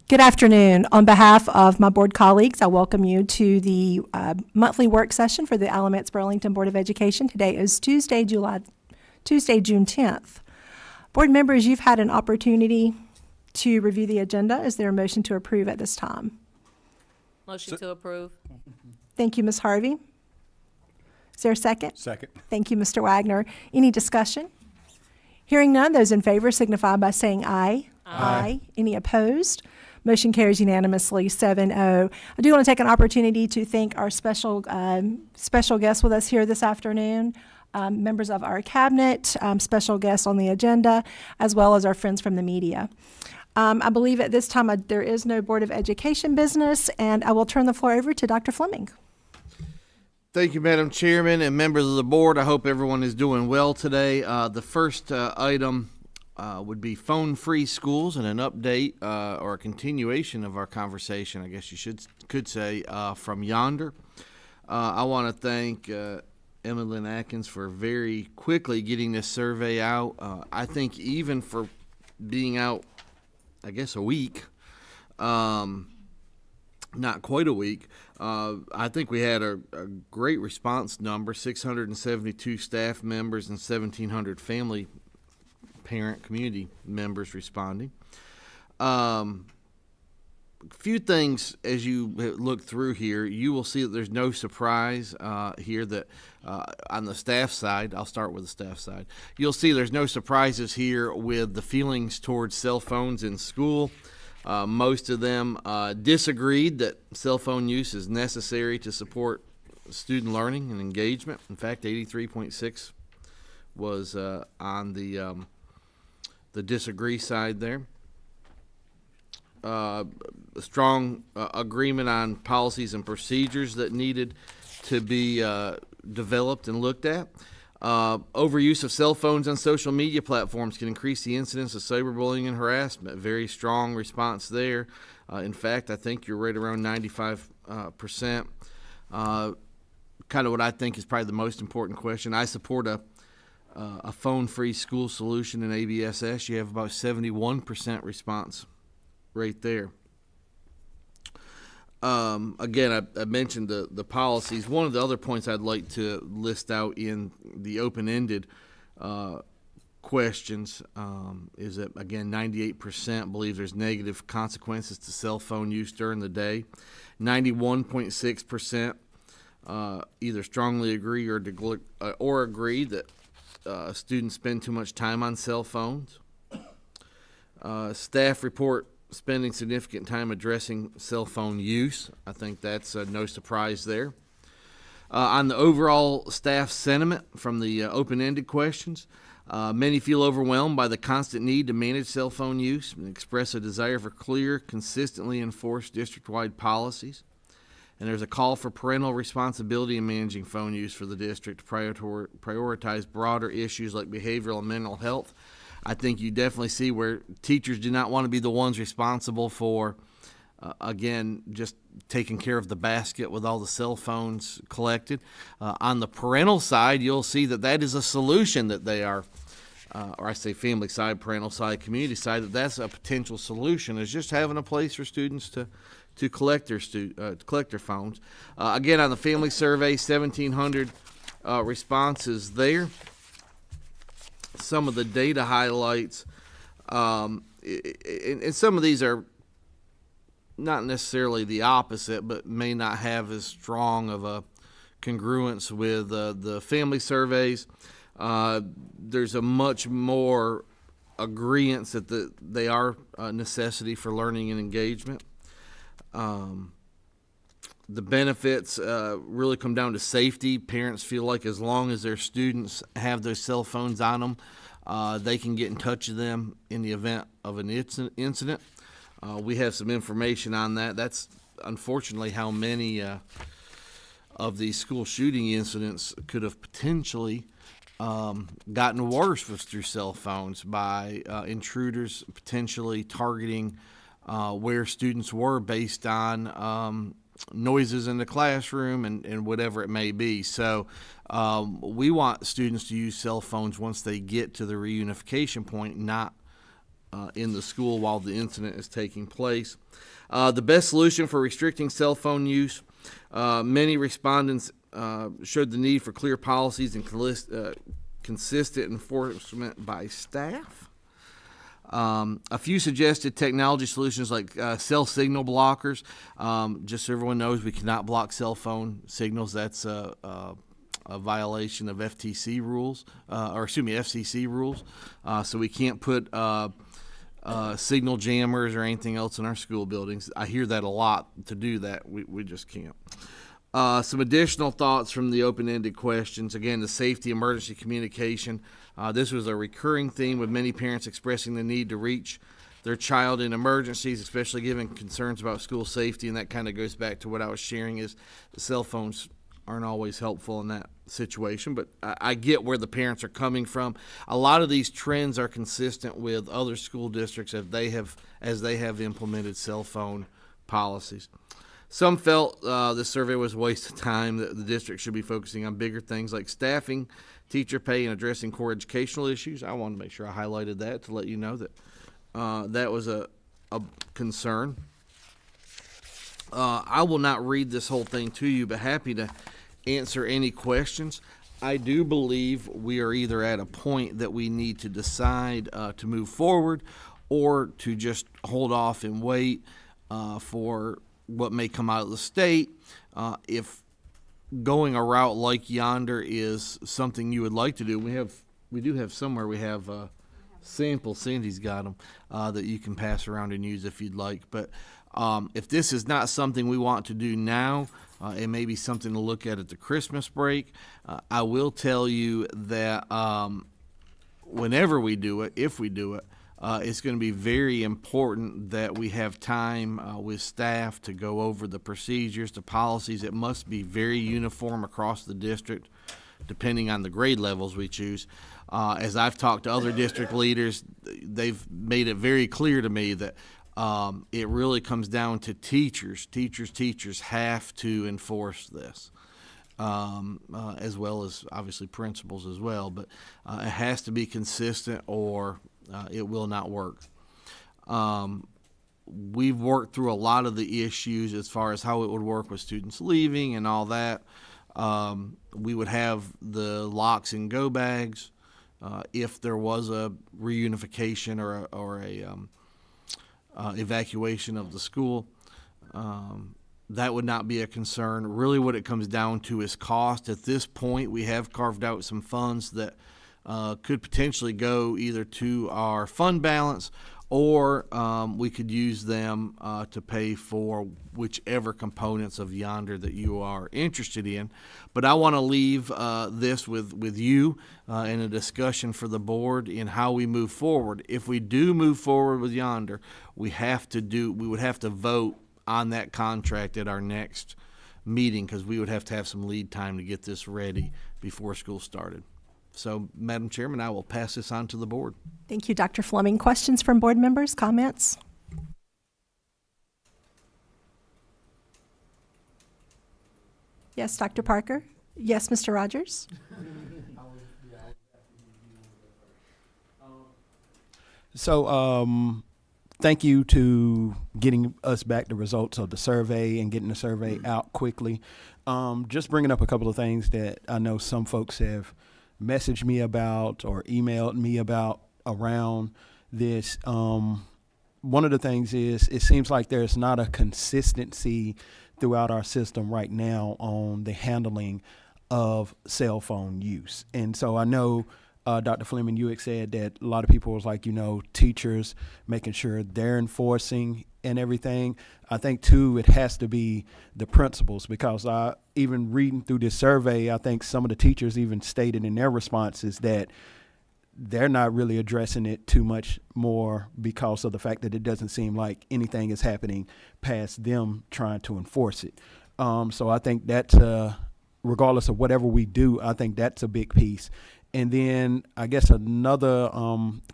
Good afternoon. On behalf of my board colleagues, I welcome you to the monthly work session for the Alamance Burlington Board of Education. Today is Tuesday, June 10th. Board members, you've had an opportunity to review the agenda. Is there a motion to approve at this time? Motion to approve. Thank you, Ms. Harvey. Is there a second? Second. Thank you, Mr. Wagner. Any discussion? Hearing none, those in favor signify by saying aye. Aye. Any opposed? Motion carries unanimously, 7-0. I do want to take an opportunity to thank our special guests with us here this afternoon, members of our cabinet, special guests on the agenda, as well as our friends from the media. I believe at this time there is no Board of Education business, and I will turn the floor over to Dr. Fleming. Thank you, Madam Chairman and members of the board. I hope everyone is doing well today. The first item would be phone-free schools and an update or a continuation of our conversation, I guess you could say, from Yonder. I want to thank Emma Lynn Atkins for very quickly getting this survey out. I think even for being out, I guess, a week, not quite a week, I think we had a great response number, 672 staff members and 1,700 family parent community members responding. Few things as you look through here, you will see that there's no surprise here that on the staff side, I'll start with the staff side, you'll see there's no surprises here with the feelings towards cell phones in school. Most of them disagreed that cell phone use is necessary to support student learning and engagement. In fact, 83.6 was on the disagree side there. A strong agreement on policies and procedures that needed to be developed and looked at. Overuse of cell phones on social media platforms can increase the incidence of cyberbullying and harassment. Very strong response there. In fact, I think you're right around 95%. Kind of what I think is probably the most important question. I support a phone-free school solution in ABSS. You have about 71% response right there. Again, I mentioned the policies. One of the other points I'd like to list out in the open-ended questions is that, again, 98% believe there's negative consequences to cell phone use during the day. 91.6% either strongly agree or agree that students spend too much time on cell phones. Staff report spending significant time addressing cell phone use. I think that's no surprise there. On the overall staff sentiment from the open-ended questions, many feel overwhelmed by the constant need to manage cell phone use and express a desire for clear, consistently enforced district-wide policies. And there's a call for parental responsibility in managing phone use for the district to prioritize broader issues like behavioral and mental health. I think you definitely see where teachers do not want to be the ones responsible for, again, just taking care of the basket with all the cell phones collected. On the parental side, you'll see that is a solution that they are, or I say family side, parental side, community side, that's a potential solution, is just having a place for students to collect their phones. Again, on the family survey, 1,700 responses there. Some of the data highlights, and some of these are not necessarily the opposite, but may not have as strong of a congruence with the family surveys. There's a much more agreement that they are a necessity for learning and engagement. The benefits really come down to safety. Parents feel like as long as their students have their cell phones on them, they can get in touch with them in the event of an incident. We have some information on that. That's unfortunately how many of these school shooting incidents could have potentially gotten worse through cell phones by intruders potentially targeting where students were based on noises in the classroom and whatever it may be. So we want students to use cell phones once they get to the reunification point, not in the school while the incident is taking place. The best solution for restricting cell phone use, many respondents showed the need for clear policies and consistent enforcement by staff. A few suggested technology solutions like cell signal blockers. Just so everyone knows, we cannot block cell phone signals. That's a violation of FTC rules, FCC rules. So we can't put signal jammers or anything else in our school buildings. I hear that a lot. To do that, we just can't. Some additional thoughts from the open-ended questions. Again, the safety emergency communication. This was a recurring theme with many parents expressing the need to reach their child in emergencies, especially given concerns about school safety, and that kind of goes back to what I was sharing is the cell phones aren't always helpful in that situation, but I get where the parents are coming from. A lot of these trends are consistent with other school districts as they have implemented cell phone policies. Some felt this survey was a waste of time, that the district should be focusing on bigger things like staffing, teacher pay, and addressing core educational issues. I wanted to make sure I highlighted that to let you know that that was a concern. I will not read this whole thing to you, but happy to answer any questions. I do believe we are either at a point that we need to decide to move forward or to just hold off and wait for what may come out of the state. If going a route like Yonder is something you would like to do, we do have somewhere we have samples. Sandy's got them that you can pass around and use if you'd like. But if this is not something we want to do now, it may be something to look at the Christmas break. I will tell you that whenever we do it, if we do it, it's going to be very important that we have time with staff to go over the procedures, the policies. It must be very uniform across the district, depending on the grade levels we choose. As I've talked to other district leaders, they've made it very clear to me that it really comes down to teachers. Teachers have to enforce this, as well as obviously principals as well. But it has to be consistent or it will not work. We've worked through a lot of the issues as far as how it would work with students leaving and all that. We would have the locks and go bags if there was a reunification or a evacuation of the school. That would not be a concern. Really what it comes down to is cost. At this point, we have carved out some funds that could potentially go either to our fund balance or we could use them to pay for whichever components of Yonder that you are interested in. But I want to leave this with you in a discussion for the board in how we move forward. If we do move forward with Yonder, we would have to vote on that contract at our next meeting because we would have to have some lead time to get this ready before school started. So, Madam Chairman, I will pass this on to the board. Thank you, Dr. Fleming. Questions from board members, comments? Yes, Dr. Parker? Yes, Mr. Rogers? So, thank you to getting us back the results of the survey and getting the survey out quickly. Just bringing up a couple of things that I know some folks have messaged me about or emailed me about around this. One of the things is it seems like there's not a consistency throughout our system right now on the handling of cell phone use. And so I know Dr. Fleming, you had said that a lot of people was like, teachers making sure they're enforcing and everything. I think too, it has to be the principals because even reading through this survey, I think some of the teachers even stated in their responses that they're not really addressing it too much more because of the fact that it doesn't seem like anything is happening past them trying to enforce it. So I think that's, regardless of whatever we do, I think that's a big piece. And then I guess another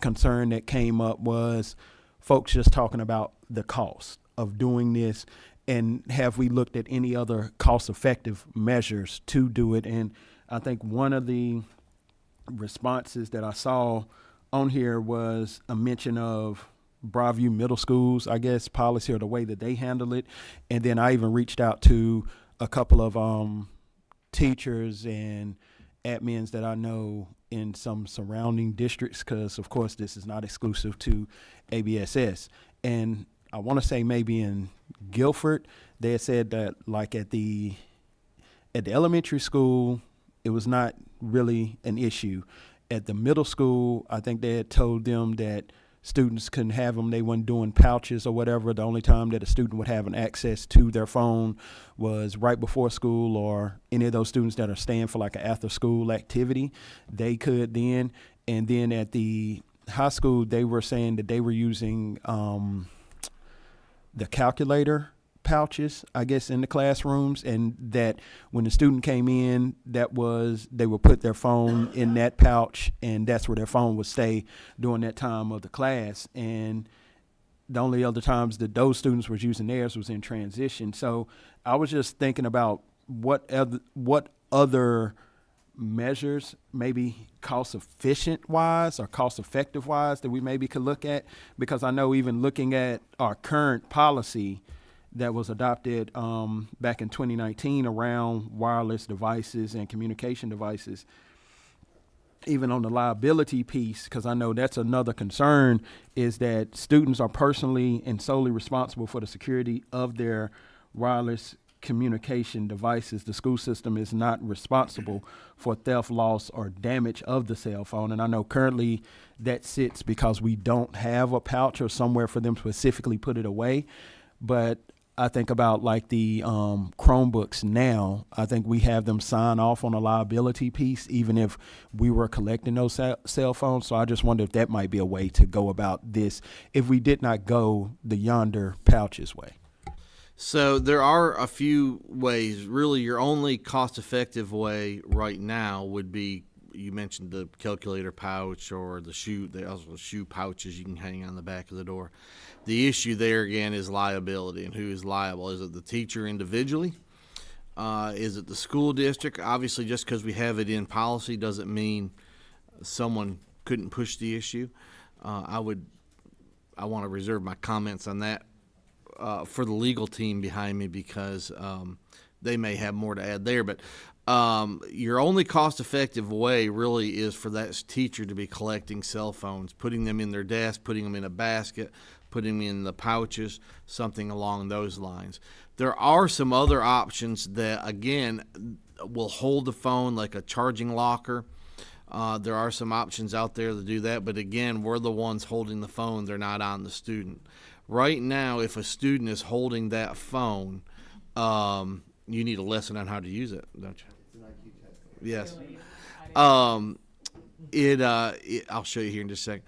concern that came up was folks just talking about the cost of doing this and have we looked at any other cost-effective measures to do it. And I think one of the responses that I saw on here was a mention of Broadview Middle School's, I guess, policy or the way that they handle it. And then I even reached out to a couple of teachers and admins that I know in some surrounding districts, because of course this is not exclusive to ABSS. And I want to say maybe in Guilford, they had said that like at the elementary school, it was not really an issue. At the middle school, I think they had told them that students couldn't have them. They weren't doing pouches or whatever. The only time that a student would have an access to their phone was right before school, or any of those students that are staying for like an after school activity, they could then. And then at the high school, they were saying that they were using the calculator pouches, I guess, in the classrooms, and that when the student came in, that was, they would put their phone in that pouch, and that's where their phone would stay during that time of the class. And the only other times that those students were using theirs was in transition. So I was just thinking about what other measures, maybe cost efficient wise or cost effective wise, that we maybe could look at, because I know even looking at our current policy that was adopted back in 2019 around wireless devices and communication devices, even on the liability piece, because I know that's another concern, is that students are personally and solely responsible for the security of their wireless communication devices. The school system is not responsible for theft, loss, or damage of the cell phone. And I know currently that sits because we don't have a pouch or somewhere for them to specifically put it away. But I think about like the Chromebooks now, I think we have them sign off on a liability piece, even if we were collecting those cell phones. So I just wonder if that might be a way to go about this if we did not go the Yonder pouches way. So there are a few ways. Really, your only cost-effective way right now would be, you mentioned the calculator pouch or the shoe. They also have shoe pouches you can hang on the back of the door. The issue there again is liability, and who is liable. Is it the teacher individually? Is it the school district? Obviously, just because we have it in policy doesn't mean someone couldn't push the issue. I want to reserve my comments on that for the legal team behind me, because they may have more to add there. But your only cost-effective way really is for that teacher to be collecting cell phones, putting them in their desk, putting them in a basket, putting them in the pouches, something along those lines. There are some other options that, again, will hold the phone, like a charging locker. There are some options out there to do that, but again, we're the ones holding the phone. They're not on the student. Right now, if a student is holding that phone, you need a lesson on how to use it, don't you? Yes. I'll show you here in just a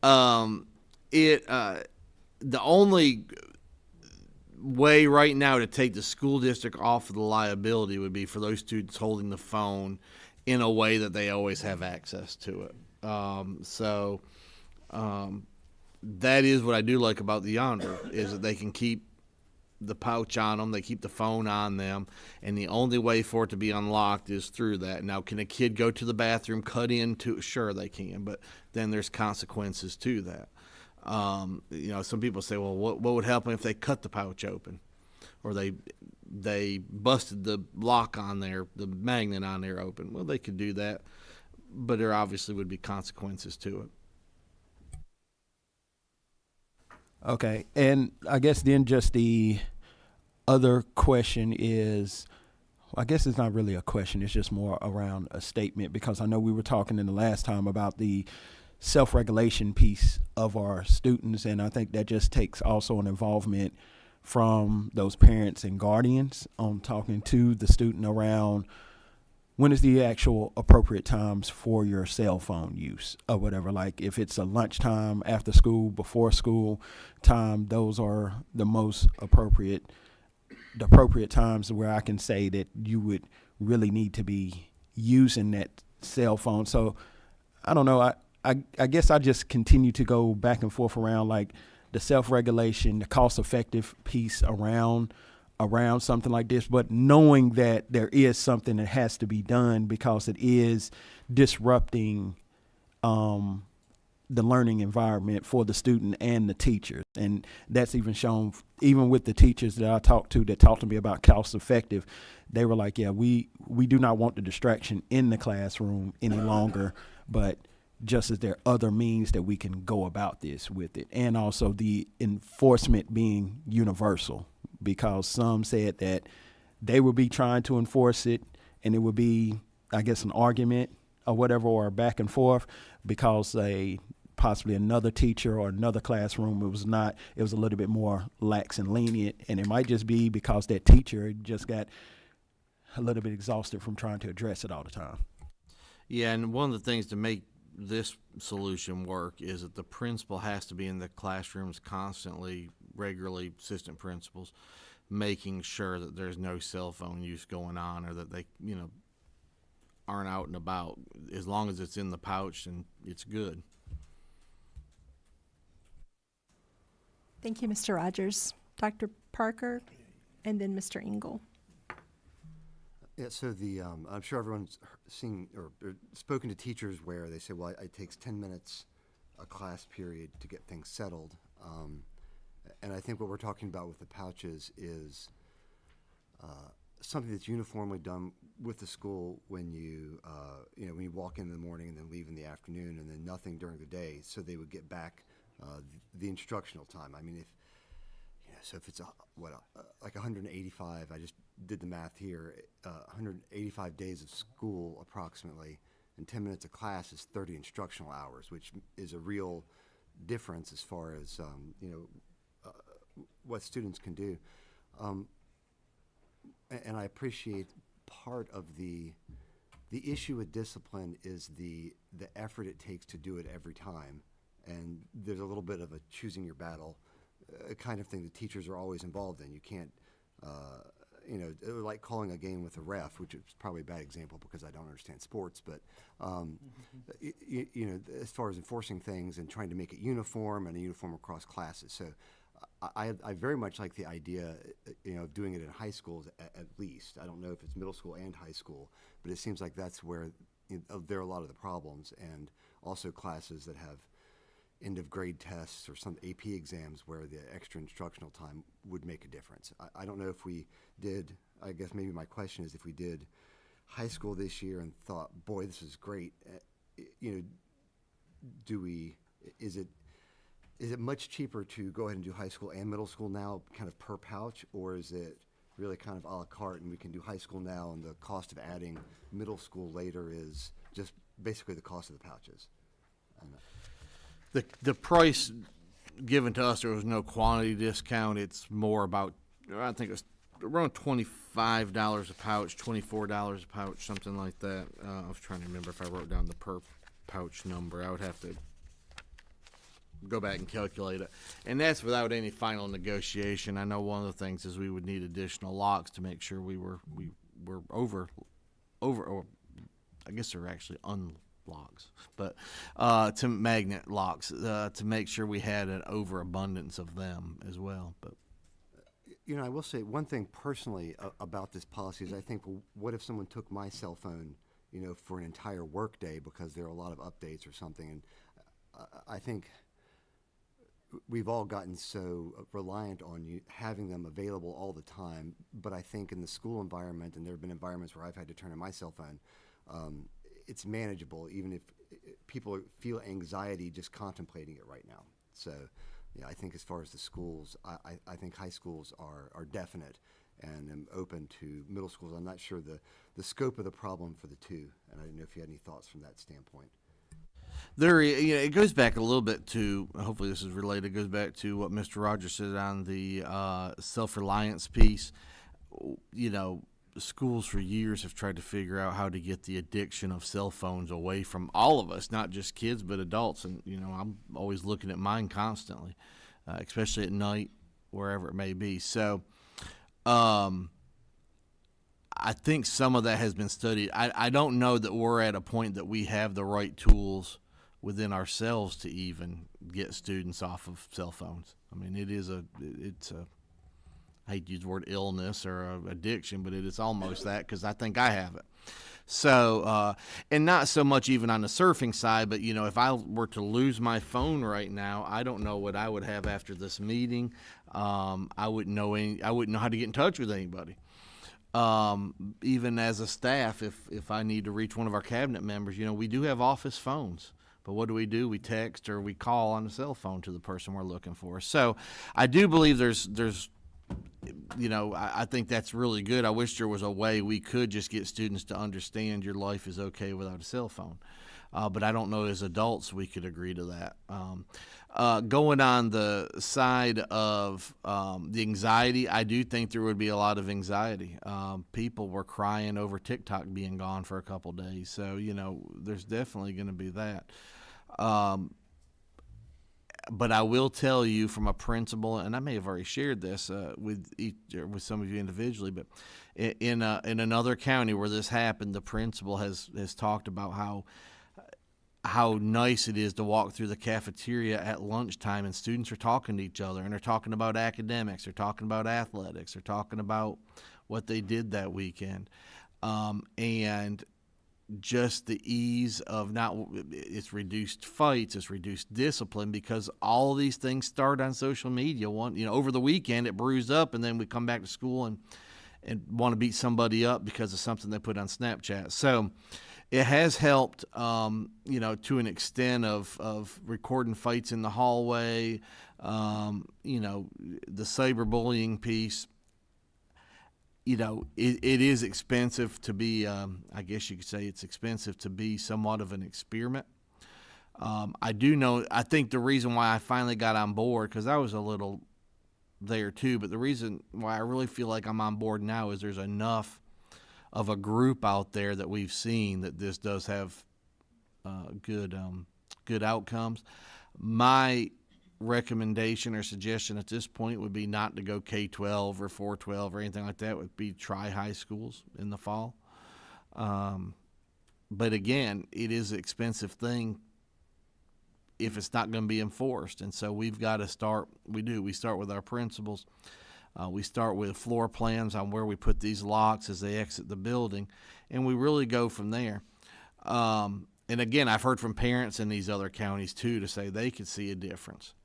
second. The only way right now to take the school district off of the liability would be for those students holding the phone in a way that they always have access to it. That is what I do like about the Yonder, is that they can keep the pouch on them, they keep the phone on them, and the only way for it to be unlocked is through that. Now, can a kid go to the bathroom, cut into it? Sure, they can, but then there's consequences to that. Some people say, well, what would happen if they cut the pouch open, or they busted the lock on there, the magnet on there open? Well, they could do that, but there obviously would be consequences to it. Okay, and I guess then just the other question is, I guess it's not really a question, it's just more around a statement, because I know we were talking in the last time about the self-regulation piece of our students, and I think that just takes also an involvement from those parents and guardians on talking to the student around when is the actual appropriate times for your cell phone use or whatever. Like if it's a lunchtime, after school, before school time, those are the most appropriate times where I can say that you would really need to be using that cell phone. So I don't know. I guess I just continue to go back and forth around like the self-regulation, the cost-effective piece around something like this, but knowing that there is something that has to be done because it is disrupting the learning environment for the student and the teachers. And that's even shown, even with the teachers that I talked to me about cost effective, they were like, yeah, we do not want the distraction in the classroom any longer, but just as there are other means that we can go about this with it. And also the enforcement being universal, because some said that they would be trying to enforce it and it would be, I guess, an argument or whatever, or a back and forth, because possibly another teacher or another classroom, it was a little bit more lax and lenient. And it might just be because that teacher just got a little bit exhausted from trying to address it all the time. Yeah, and one of the things to make this solution work is that the principal has to be in the classrooms constantly, regularly, assistant principals, making sure that there's no cell phone use going on, or that they, aren't out and about. As long as it's in the pouch, and it's good. Thank you, Mr. Rogers. Dr. Parker, and then Mr. Engel. Yeah, so I'm sure everyone's seen or spoken to teachers where they say, well, it takes 10 minutes a class period to get things settled. And I think what we're talking about with the pouches is something that's uniformly done with the school when you walk in the morning and then leave in the afternoon, and then nothing during the day, so they would get back the instructional time. I mean, if it's like 185, I just did the math here, 185 days of school approximately, and 10 minutes of class is 30 instructional hours, which is a real difference as far as what students can do. And I appreciate part of the issue with discipline is the effort it takes to do it every time, and there's a little bit of a choosing your battle kind of thing that teachers are always involved in. You can't, like calling a game with a ref, which is probably a bad example because I don't understand sports, but, as far as enforcing things and trying to make it uniform and a uniform across classes. So I very much like the idea, of doing it in high schools at least. I don't know if it's middle school and high school, but it seems like that's where there are a lot of the problems, and also classes that have end of grade tests or some AP exams where the extra instructional time would make a difference. I don't know if we did, I guess maybe my question is, if we did high school this year and thought, boy, this is great, is it much cheaper to go ahead and do high school and middle school now kind of per pouch, or is it really kind of a la carte and we can do high school now and the cost of adding middle school later is just basically the cost of the pouches? The price given to us, there was no quantity discount. It's more about, I think it was around $25 a pouch, $24 a pouch, something like that. I was trying to remember if I wrote down the per pouch number. I would have to go back and calculate it. And that's without any final negotiation. I know one of the things is we would need additional locks to make sure we were over, or I guess they're actually locks, but to magnet locks to make sure we had an overabundance of them as well. But I will say one thing personally about this policy is I think, well, what if someone took my cell phone, for an entire work day because there are a lot of updates or something? And I think we've all gotten so reliant on you having them available all the time. But I think in the school environment, and there have been environments where I've had to turn on my cell phone, it's manageable, even if people feel anxiety just contemplating it right now. So, I think as far as the schools, I think high schools are definite, and I'm open to middle schools. I'm not sure the scope of the problem for the two, and I didn't know if you had any thoughts from that standpoint. It goes back a little bit to, hopefully this is related, it goes back to what Mr. Rogers said on the self-reliance piece. Schools for years have tried to figure out how to get the addiction of cell phones away from all of us, not just kids, but adults. And, I'm always looking at mine constantly, especially at night, wherever it may be. So I think some of that has been studied. I don't know that we're at a point that we have the right tools within ourselves to even get students off of cell phones. I mean, it's a I hate to use the word illness or addiction, but it is almost that, because I think I have it. So, and not so much even on the surfing side, but you know, if I were to lose my phone right now, I don't know what I would have after this meeting. I wouldn't know how to get in touch with anybody. Even as a staff, if I need to reach one of our cabinet members, you know, we do have office phones. But what do? We text or we call on the cell phone to the person we're looking for. So I do believe there's you know, I think that's really good. I wish there was a way we could just get students to understand your life is okay without a cell phone. But I don't know as adults we could agree to that. Going on the side of the anxiety, I do think there would be a lot of anxiety. People were crying over TikTok being gone for a couple days. So, you know, there's definitely going to be that. But I will tell you from a principal, and I may have already shared this with some of you individually, but in another county where this happened, the principal has talked about how nice it is to walk through the cafeteria at lunchtime and students are talking to each other and they're talking about academics, they're talking about athletics, they're talking about what they did that weekend, and just the ease of it's reduced fights, it's reduced discipline, because all these things start on social media. Over the weekend it bruised up, and then we come back to school and want to beat somebody up because of something they put on Snapchat. So it has helped, to an extent of recording fights in the hallway, the cyberbullying piece. It is expensive to be, I guess you could say it's expensive to be somewhat of an experiment. I think the reason why I finally got on board, because I was a little there too, but the reason why I really feel like I'm on board now is there's enough of a group out there that we've seen that this does have good outcomes. My recommendation or suggestion at this point would be not to go K-12 or 412 or anything like that. It would be try high schools in the fall. But again, it is an expensive thing if it's not going to be enforced. And so we've got to start. We start with our principals. We start with floor plans on where we put these locks as they exit the building, and we really go from there. And again, I've heard from parents in these other counties too to say they could see a difference.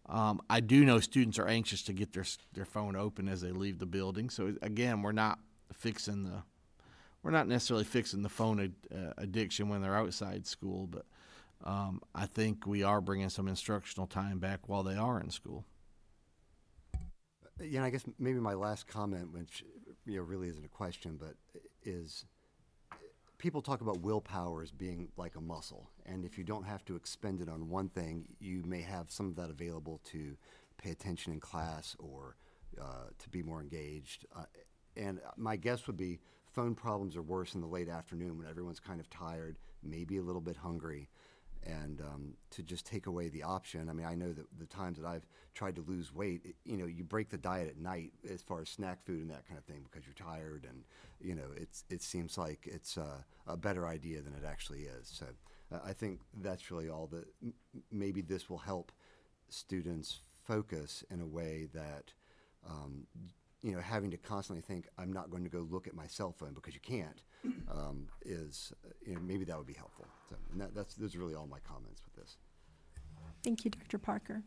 I do know students are anxious to get their phone open as they leave the building. So again, we're not necessarily fixing the phone addiction when they're outside school, but I think we are bringing some instructional time back while they are in school. I guess maybe my last comment, which really isn't a question, but is people talk about willpower as being like a muscle, and if you don't have to expend it on one thing, you may have some of that available to pay attention in class or to be more engaged. And my guess would be phone problems are worse in the late afternoon when everyone's kind of tired, maybe a little bit hungry. And to just take away the option. I mean, I know that the times that I've tried to lose weight, you break the diet at night as far as snack food and that kind of thing because you're tired, and it seems like it's a better idea than it actually is. So I think that's really all that. Maybe this will help students focus in a way that having to constantly think I'm not going to go look at my cell phone because you can't is maybe that would be helpful. So, and those are really all my comments with this. Thank you, Dr. Parker.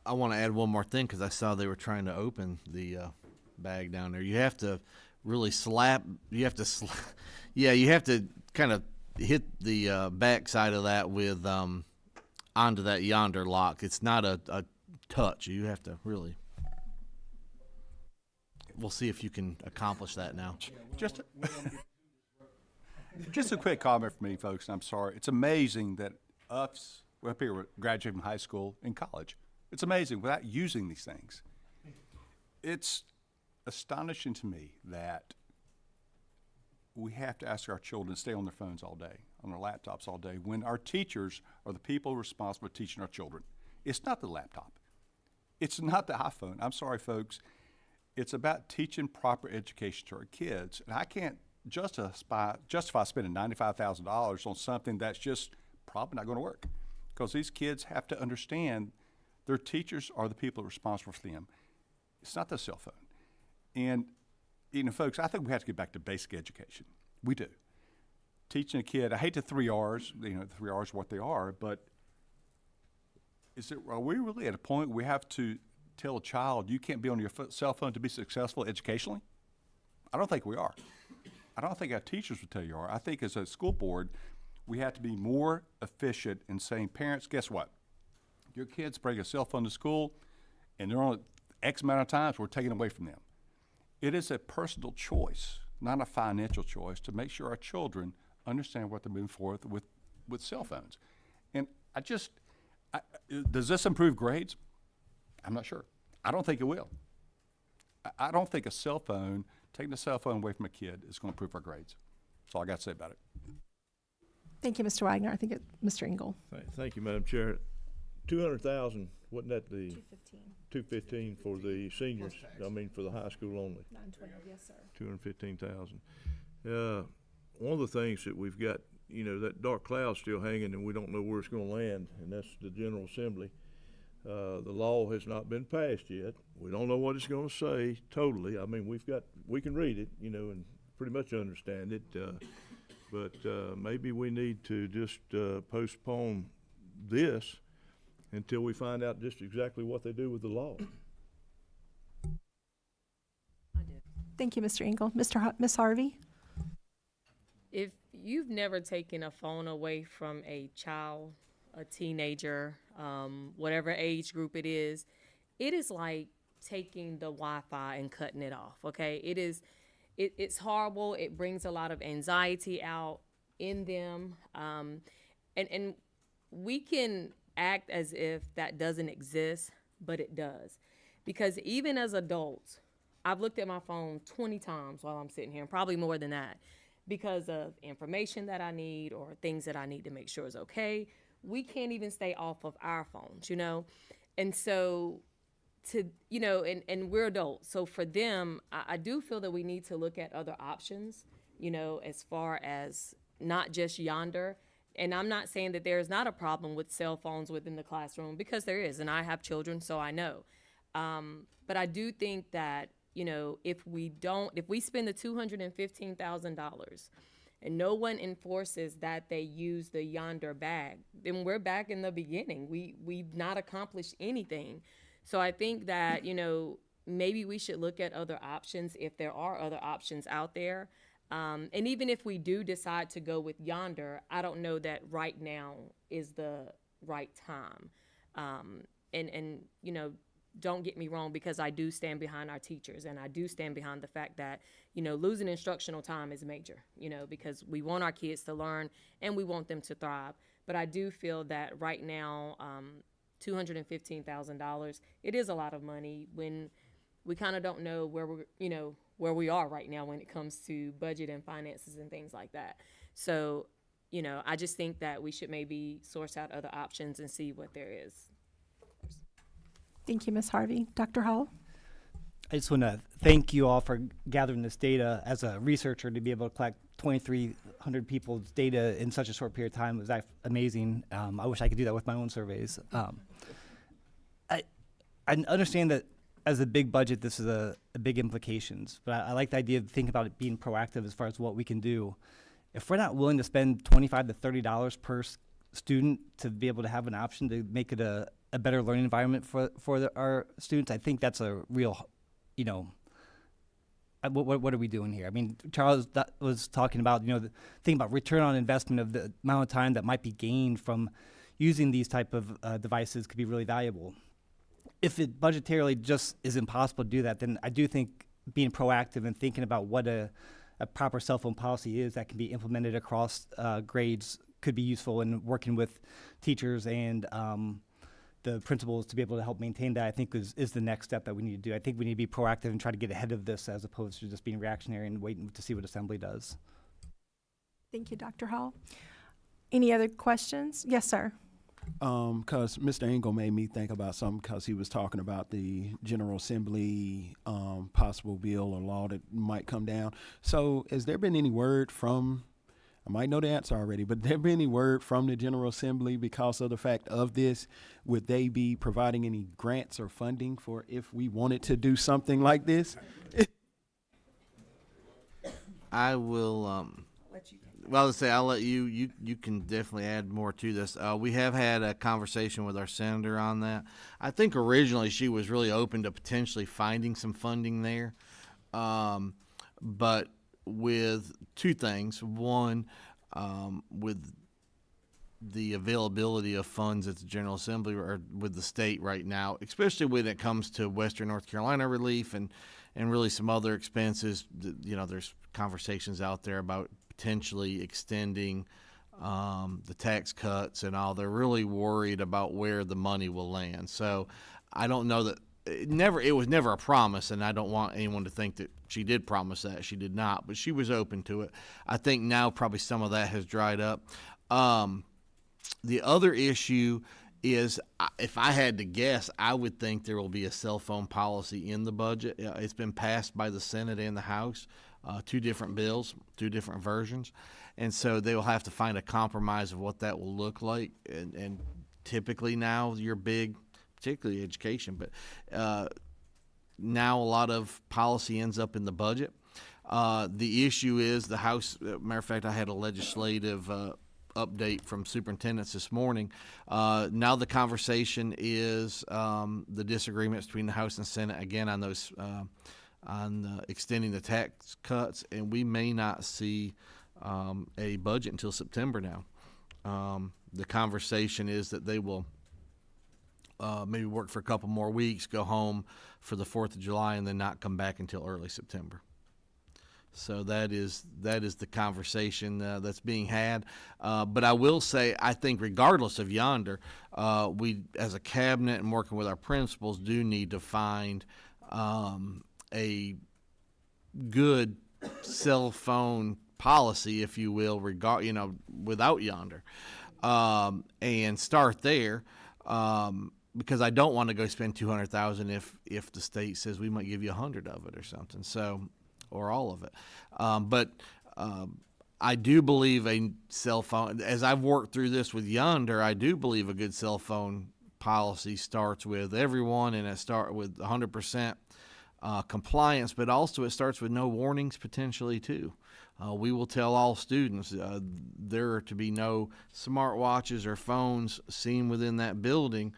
I want to add one more thing because I saw they were trying to open the bag down there. You have to really you have to kind of hit the back side of that with onto that yonder lock. It's not a touch. You have to really. We'll see if you can accomplish that now. Just a quick comment from me, folks. I'm sorry. It's amazing that we're up here graduating from high school and college. It's amazing without using these things. It's astonishing to me that we have to ask our children to stay on their phones all day, on their laptops all day, when our teachers are the people responsible for teaching our children. It's not the laptop. It's not the iPhone. I'm sorry, folks. It's about teaching proper education to our kids. And I can't justify spending $95,000 on something that's just probably not going to work, because these kids have to understand their teachers are the people responsible for them. It's not the cell phone. And, folks, I think we have to get back to basic education. We do. teaching a kid, I hate the 3 R's, the 3 R's are what they are, but are we really at a point where we have to tell a child you can't be on your cell phone to be successful educationally? I don't think we are. I don't think our teachers would tell you are. I think as a school board, we have to be more efficient in saying, parents, guess what? Your kids bring a cell phone to school, and they're on it X amount of times, we're taking it away from them. It is a personal choice, not a financial choice, to make sure our children understand what they're moving forward with cell phones. And does this improve grades? I'm not sure. I don't think it will. I don't think taking a cell phone away from a kid is going to improve our grades. That's all I got to say about it. Thank you, Mr. Wagner. I think Mr. Engel. Thank you, Madam Chair. 200,000, wasn't that the? 215 for the seniors, I mean, for the high school only. 912, yes, sir. 215,000. One of the things that we've got, that dark cloud still hanging and we don't know where it's gonna land, and that's the General Assembly. The law has not been passed yet. We don't know what it's gonna say totally. I mean, we can read it, and pretty much understand it. But maybe we need to just postpone this until we find out just exactly what they do with the law. Thank you, Mr. Engel. Ms. Harvey? If you've never taken a phone away from a child, a teenager, whatever age group it is like taking the Wi-Fi and cutting it off, okay? It's horrible. It brings a lot of anxiety out in them. And we can act as if that doesn't exist, but it does. Because even as adults, I've looked at my phone 20 times while I'm sitting here, and probably more than that, because of information that I need or things that I need to make sure is okay. We can't even stay off of our phones, And so and we're adults. So for them, I do feel that we need to look at other options, as far as not just Yonder. And I'm not saying that there is not a problem with cell phones within the classroom, because there is, and I have children, so I know. But I do think that, if we spend the $215,000 and no one enforces that they use the Yonder bag, then we're back in the beginning. We've not accomplished anything. So I think that, maybe we should look at other options if there are other options out there. And even if we do decide to go with Yonder, I don't know that right now is the right time. And don't get me wrong, because I do stand behind our teachers, and I do stand behind the fact that, losing instructional time is major, because we want our kids to learn and we want them to thrive. But I do feel that right now, $215,000, it is a lot of money when we kind of don't know where we are right now when it comes to budget and finances and things like that. So, I just think that we should maybe source out other options and see what there is. Thank you, Ms. Harvey. Dr. Hall? I just want to thank you all for gathering this data. As a researcher, to be able to collect 2,300 people's data in such a short period of time was amazing. I wish I could do that with my own surveys. I understand that as a big budget, this is a big implications, but I like the idea of thinking about it being proactive as far as what we can do. If we're not willing to spend $25 to $30 per student to be able to have an option to make it a better learning environment for our students, I think that's a real, what are we doing here? I mean, Charles was talking about, the thing about return on investment of the amount of time that might be gained from using these type of devices could be really valuable. If it budgetarily just is impossible to do that, then I do think being proactive and thinking about what a proper cell phone policy is that can be implemented across grades could be useful in working with teachers and the principals to be able to help maintain that, I think is the next step that we need to do. I think we need to be proactive and try to get ahead of this as opposed to just being reactionary and waiting to see what Assembly does. Thank you, Dr. Hall. Any other questions? Yes, sir. Because Mr. Engel made me think about something, because he was talking about the General Assembly possible bill or law that might come down. So has there been any word from, I might know the answer already, but there been any word from the General Assembly because of the fact of this? Would they be providing any grants or funding for if we wanted to do something like this? I will let you take. Well, let's say I'll let you. You can definitely add more to this. We have had a conversation with our senator on that. I think originally she was really open to potentially finding some funding there, but with two things. One, with the availability of funds at the General Assembly or with the state right now, especially when it comes to Western North Carolina relief and really some other expenses. There's conversations out there about potentially extending the tax cuts and all. They're really worried about where the money will land. So I don't know that it was never a promise, and I don't want anyone to think that she did promise that. She did not, but she was open to it. I think now probably some of that has dried up. The other issue is, if I had to guess, I would think there will be a cell phone policy in the budget. It's been passed by the Senate and the House, two different bills, two different versions, and so they will have to find a compromise of what that will look like. And typically now your big, particularly education, but now a lot of policy ends up in the budget. The issue is the House. Matter of fact, I had a legislative update from superintendents this morning. Now the conversation is the disagreements between the House and Senate again on those on extending the tax cuts, and we may not see a budget until September now. The conversation is that they will maybe work for a couple more weeks, go home for the 4th of July, and then not come back until early September. So that is the conversation that's being had. But I will say, I think regardless of yonder, we as a cabinet and working with our principals do need to find a good cell phone policy, if you will, without yonder, and start there. Because I don't want to go spend $200,000 if the state says we might give you 100 of it or something. So. Or all of it. But I do believe a cell phone, as I've worked through this with Yonder, I do believe a good cell phone policy starts with everyone, and it starts with 100% compliance, but also it starts with no warnings potentially too. We will tell all students there are to be no smartwatches or phones seen within that building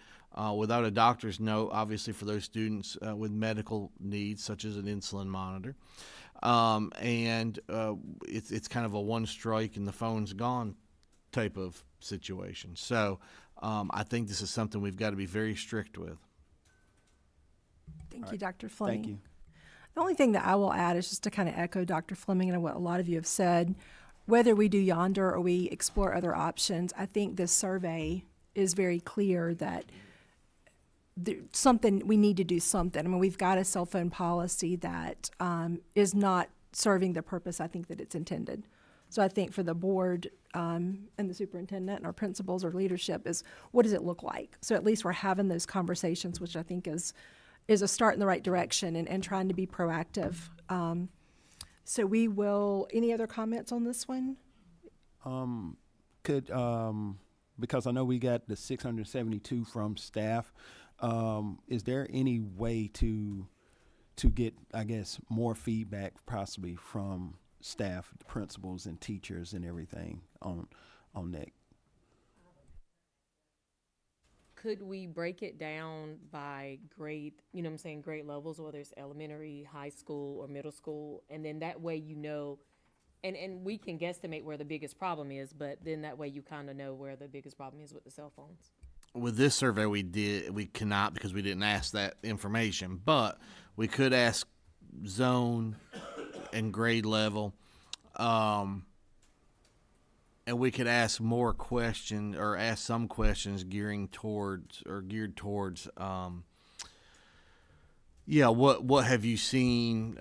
without a doctor's note, obviously for those students with medical needs such as an insulin monitor. It's kind of a one strike and the phone's gone type of situation. So I think this is something we've got to be very strict with. Thank you, Dr. Fleming. Thank you. The only thing that I will add is just to kind of echo Dr. Fleming and what a lot of you have said. Whether we do Yonder or we explore other options, I think this survey is very clear that we need to do something. I mean, we've got a cell phone policy that is not serving the purpose I think that it's intended. So I think for the board and the superintendent and our principals or leadership is, what does it look like? So at least we're having those conversations, which I think is a start in the right direction and trying to be proactive. So we will, any other comments on this one? Because I know we got the 672 from staff, is there any way to get, I guess, more feedback possibly from staff, the principals and teachers and everything on that? Could we break it down by grade, grade levels, whether it's elementary, high school, or middle school? And then that way and we can guesstimate where the biggest problem is, but then that way you kind of know where the biggest problem is with the cell phones. With this survey we cannot, because we didn't ask that information, but we could ask zone and grade level, and we could ask more questions or ask some questions geared towards what have you seen,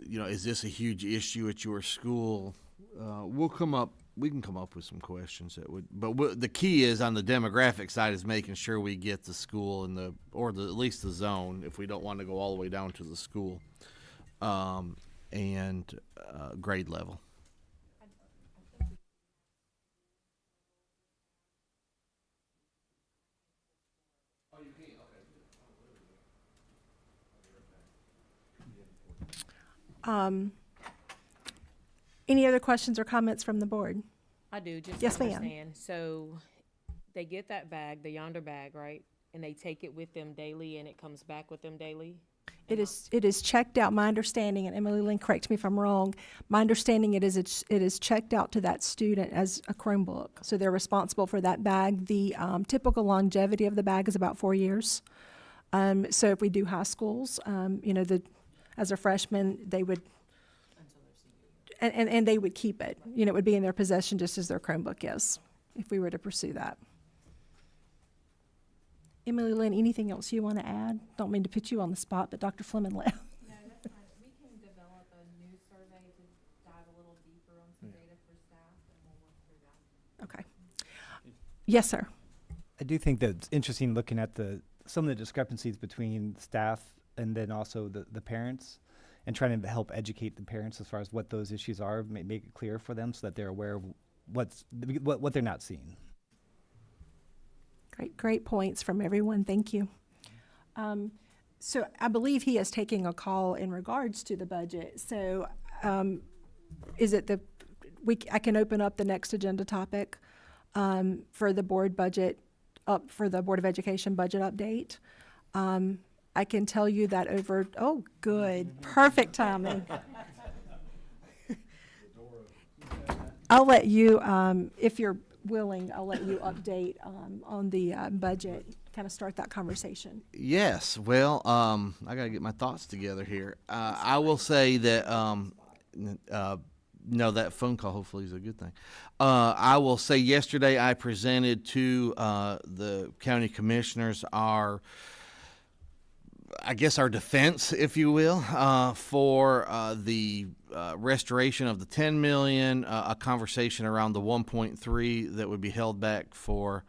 is this a huge issue at your school? We can come up with some questions that would, but the key is on the demographic side is making sure we get the school and at least the zone, if we don't want to go all the way down to the school, and grade level. Any other questions or comments from the board? I do, just Yes, to ma'am. understand. So they get that bag, the yonder bag, right? And they take it with them daily and it comes back with them daily? It is checked out, my understanding, and Emily Lynn, correct me if I'm wrong, my understanding it is checked out to that student as a Chromebook. So they're responsible for that bag. The typical longevity of the bag is about 4 years. So if we do high schools, as a freshman, they would, and they would keep it. It would be in their possession just as their Chromebook is, if we were to pursue that. Emily Lynn, anything else you want to add? Don't mean to put you on the spot, but Dr. Fleming left. No, that's fine. We can develop a new survey to dive a little deeper on some data for staff, and we'll work through that. Okay. Yes, sir. I do think that it's interesting looking at some of the discrepancies between staff and then also the parents, and trying to help educate the parents as far as what those issues are, make it clear for them so that they're aware of what they're not seeing. Great points from everyone. Thank you. So I believe he is taking a call in regards to the budget. So is it I can open up the next agenda topic for the board budget, for the Board of Education budget update. I can tell you that perfect timing. I'll let you, if you're willing, I'll let you update on the budget, kind of start that conversation. Yes, well, I got to get my thoughts together here. I will say that, no, that phone call hopefully is a good thing. I will say yesterday I presented to the county commissioners our defense, if you will, for the restoration of the 10 million, a conversation around the 1.3 that would be held back for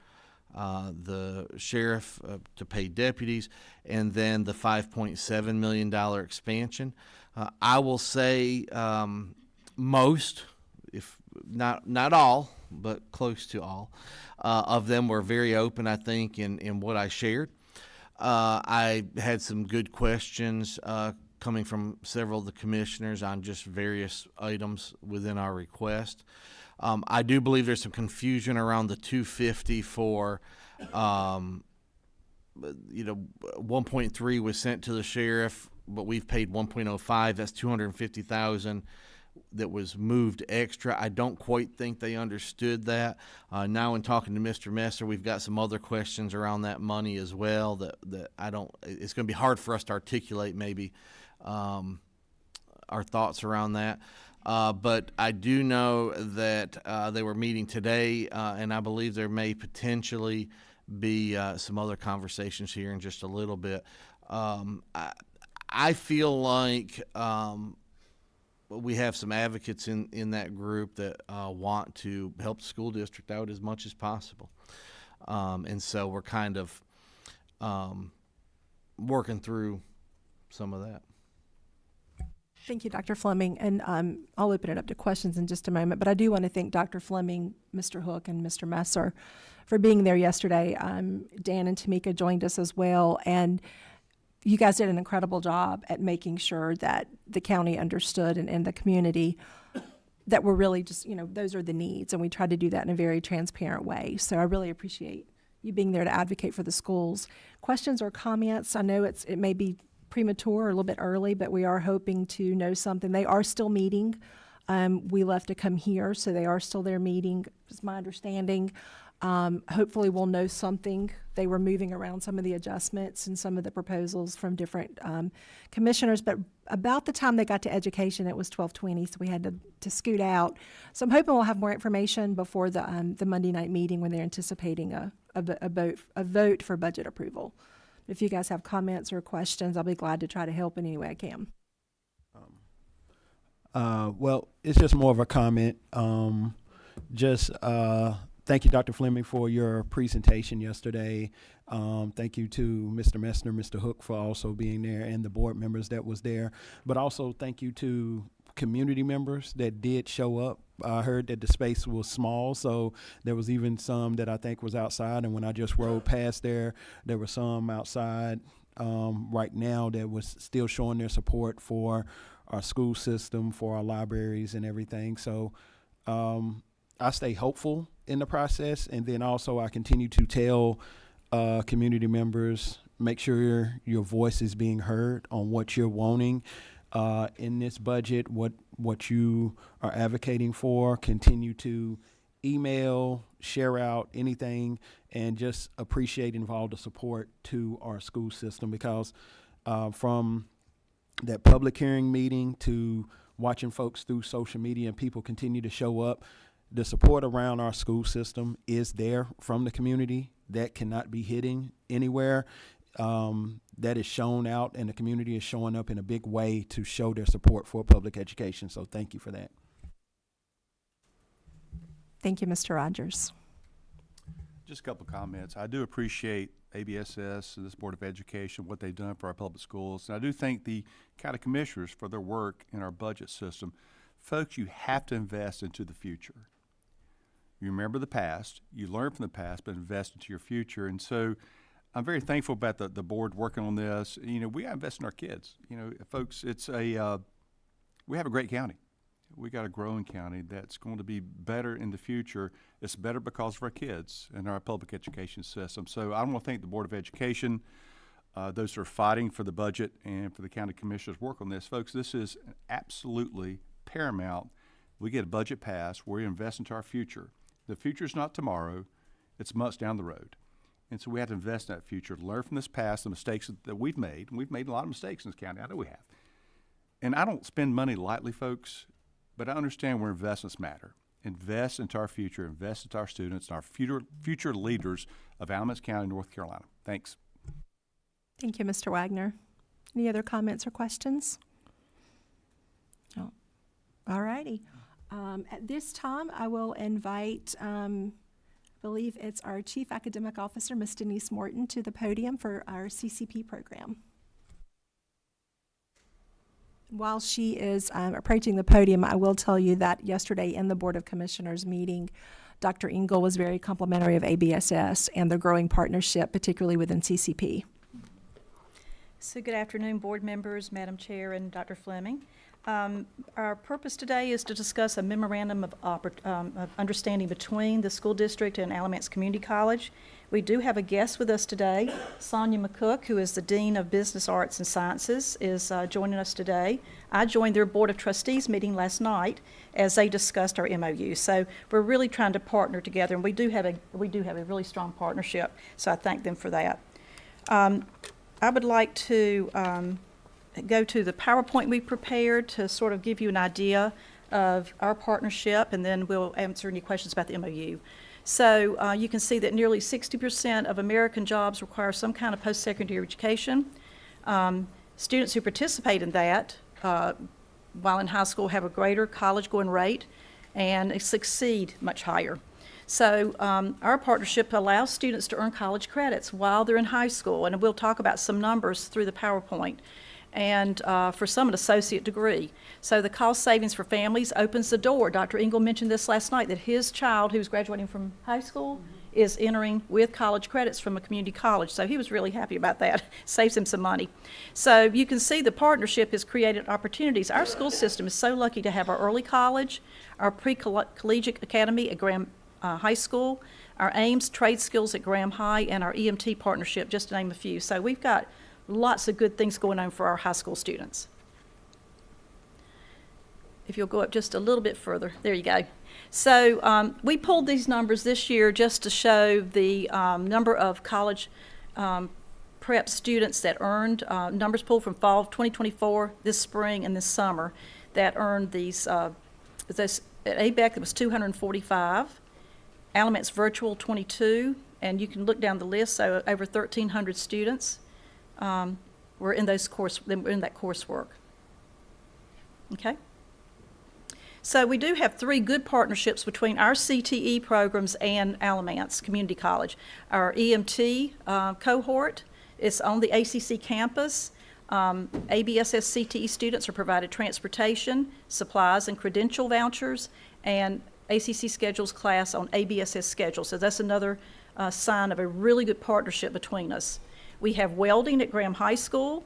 the sheriff to pay deputies, and then the $5.7 million expansion. I will say most, if not all, but close to all, of them were very open, I think, in what I shared. I had some good questions coming from several of the commissioners on just various items within our request. I do believe there's some confusion around the 250 for, 1.3 was sent to the sheriff, but we've paid 1.05. That's 250,000 that was moved extra. I don't quite think they understood that. Now in talking to Mr. Messer, we've got some other questions around that money as well that it's going to be hard for us to articulate maybe our thoughts around that. But I do know that they were meeting today, and I believe there may potentially be some other conversations here in just a little bit. I feel like we have some advocates in that group that want to help the school district out as much as possible. And so we're kind of working through some of that. Thank you, Dr. Fleming. And I'll open it up to questions in just a moment. But I do want to thank Dr. Fleming, Mr. Hook, and Mr. Messer for being there yesterday. Dan and Tamika joined us as well. And you guys did an incredible job at making sure that the county understood and the community that we're really just, those are the needs. And we tried to do that in a very transparent way. So I really appreciate you being there to advocate for the schools. Questions or comments? I know it may be premature or a little bit early, but we are hoping to know something. They are still meeting. We left to come here, so they are still there meeting, is my understanding. Hopefully we'll know something. They were moving around some of the adjustments and some of the proposals from different commissioners, but about the time they got to education, it was 12:20, so we had to scoot out. So I'm hoping we'll have more information before the Monday night meeting when they're anticipating a vote for budget approval. If you guys have comments or questions, I'll be glad to try to help in any way I can. Well, it's just more of a comment. Thank you, Dr. Fleming, for your presentation yesterday. Thank you to Mr. Messner, Mr. Hook for also being there, and the board members that was there. But also thank you to community members that did show up. I heard that the space was small, so there was even some that I think was outside. And when I just rode past there were some outside right now that was still showing their support for our school system, for our libraries and everything. So I stay hopeful in the process, and then also I continue to tell community members, make sure your voice is being heard on what you're wanting in this budget, what you are advocating for. Continue to email, share out anything, and just appreciating all the support to our school system, because from that public hearing meeting to watching folks through social media and people continue to show up, the support around our school system is there from the community. That cannot be hidden anywhere. That is shown out, and the community is showing up in a big way to show their support for public education. So thank you for that. Thank you, Mr. Rogers. Just a couple of comments. I do appreciate ABSS and this Board of Education, what they've done for our public schools. And I do thank the county commissioners for their work in our budget system. Folks, you have to invest into the future. You remember the past, you learn from the past, but invest into your future. And so I'm very thankful about the board working on this. You know, we got to invest in our kids. You know, folks, it's we have a great county. We got a growing county that's going to be better in the future. It's better because of our kids and our public education system. So I want to thank the Board of Education, those who are fighting for the budget, and for the county commissioners' work on this. Folks, this is absolutely paramount. We get a budget passed, we invest into our future. The future is not tomorrow, it's months down the road. And so we have to invest in that future, learn from this past, the mistakes that we've made. And we've made a lot of mistakes in this county. I know we have. And I don't spend money lightly, folks, but I understand where investments matter. Invest into our future, invest into our students, and our future leaders of Alamance County, North Carolina. Thanks. Thank you, Mr. Wagner. Any other comments or questions? No. All righty. At this time, I will invite, I believe it's our Chief Academic Officer, Ms. Denise Morton, to the podium for our CCP program. While she is approaching the podium, I will tell you that yesterday in the Board of Commissioners meeting, Dr. Engel was very complimentary of ABSS and the growing partnership, particularly within CCP. So good afternoon, board members, Madam Chair, and Dr. Fleming. Our purpose today is to discuss a memorandum of understanding between the school district and Alamance Community College. We do have a guest with us today. Sonia McCook, who is the Dean of Business Arts and Sciences, is joining us today. I joined their Board of Trustees meeting last night as they discussed our MOU. So we're really trying to partner together, and we do have a really strong partnership. So I thank them for that. I would like to go to the PowerPoint we prepared to sort of give you an idea of our partnership, and then we'll answer any questions about the MOU. So you can see that nearly 60% of American jobs require some kind of post-secondary education. Students who participate in that while in high school have a greater college-going rate and succeed much higher. So our partnership allows students to earn college credits while they're in high school, and we'll talk about some numbers through the PowerPoint, and for some an associate degree. So the cost savings for families opens the door. Dr. Engel mentioned this last night, that his child who's graduating from high school is entering with college credits from a community college. So he was really happy about that. Saves him some money. So you can see the partnership has created opportunities. Our school system is so lucky to have our early college, our pre-collegiate academy at Graham High School, our Ames trade skills at Graham High, and our EMT partnership, just to name a few. So we've got lots of good things going on for our high school students. If you'll go up just a little bit further, there you go. So we pulled these numbers this year just to show the number of college prep students that earned, numbers pulled from fall of 2024, this spring and this summer, that earned these, at ABEC it was 245, Alamance Virtual 22, and you can look down the list, so over 1,300 students were in that coursework. Okay? So we do have 3 good partnerships between our CTE programs and Alamance Community College. Our EMT cohort is on the ACC campus. ABSS CTE students are provided transportation, supplies, and credential vouchers, and ACC schedules class on ABSS schedule. So that's another sign of a really good partnership between us. We have welding at Graham High School.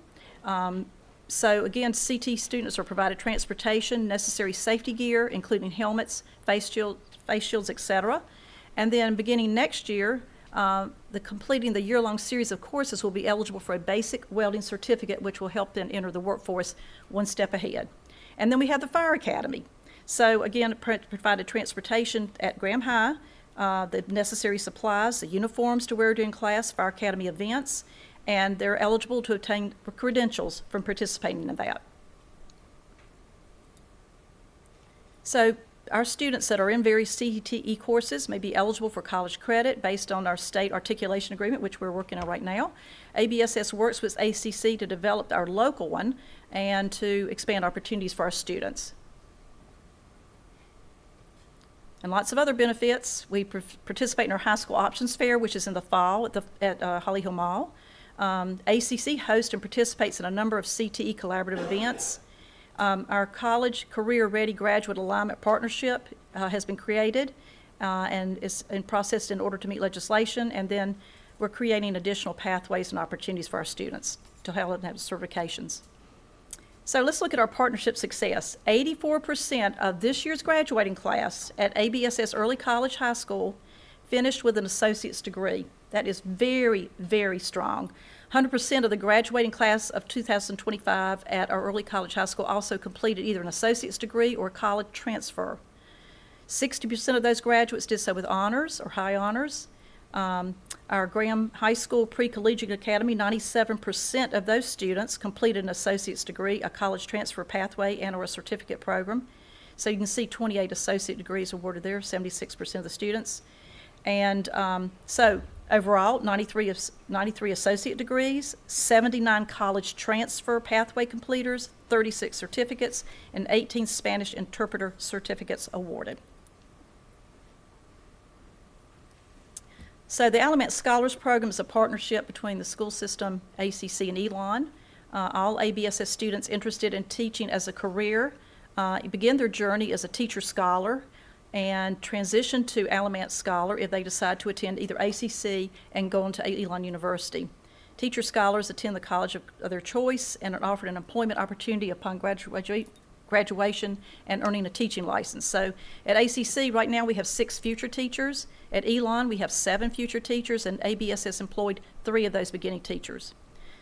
So again, CT students are provided transportation, necessary safety gear, including helmets, face shields, etc. And then beginning next year, completing the year-long series of courses will be eligible for a basic welding certificate, which will help them enter the workforce one step ahead. And then we have the Fire Academy. So again, provided transportation at Graham High, the necessary supplies, the uniforms to wear during class, Fire Academy events, and they're eligible to obtain credentials from participating in that. So our students that are in various CTE courses may be eligible for college credit based on our state articulation agreement, which we're working on right now. ABSS works with ACC to develop our local one and to expand opportunities for our students. And lots of other benefits. We participate in our high school options fair, which is in the fall at Holly Hill Mall. ACC hosts and participates in a number of CTE collaborative events. Our College Career Ready Graduate Alignment Partnership has been created and is in process in order to meet legislation. And then we're creating additional pathways and opportunities for our students to have certifications. So let's look at our partnership success. 84% of this year's graduating class at ABSS Early College High School finished with an associate's degree. That is very, very strong. 100% of the graduating class of 2025 at our Early College High School also completed either an associate's degree or college transfer. 60% of those graduates did so with honors or high honors. Our Graham High School Pre-Collegiate Academy, 97% of those students completed an associate's degree, a college transfer pathway, and or a certificate program. So you can see 28 associate degrees awarded there, 76% of the students. And so overall, 93 associate degrees, 79 college transfer pathway completers, 36 certificates, and 18 Spanish interpreter certificates awarded. So the Alamance Scholars Program is a partnership between the school system, ACC, and Elon. All ABSS students interested in teaching as a career begin their journey as a teacher scholar and transition to Alamance Scholar if they decide to attend either ACC and go on to Elon University. Teacher scholars attend the college of their choice and are offered an employment opportunity upon graduation and earning a teaching license. So at ACC right now we have 6 future teachers. At Elon we have 7 future teachers, and ABSS employed 3 of those beginning teachers.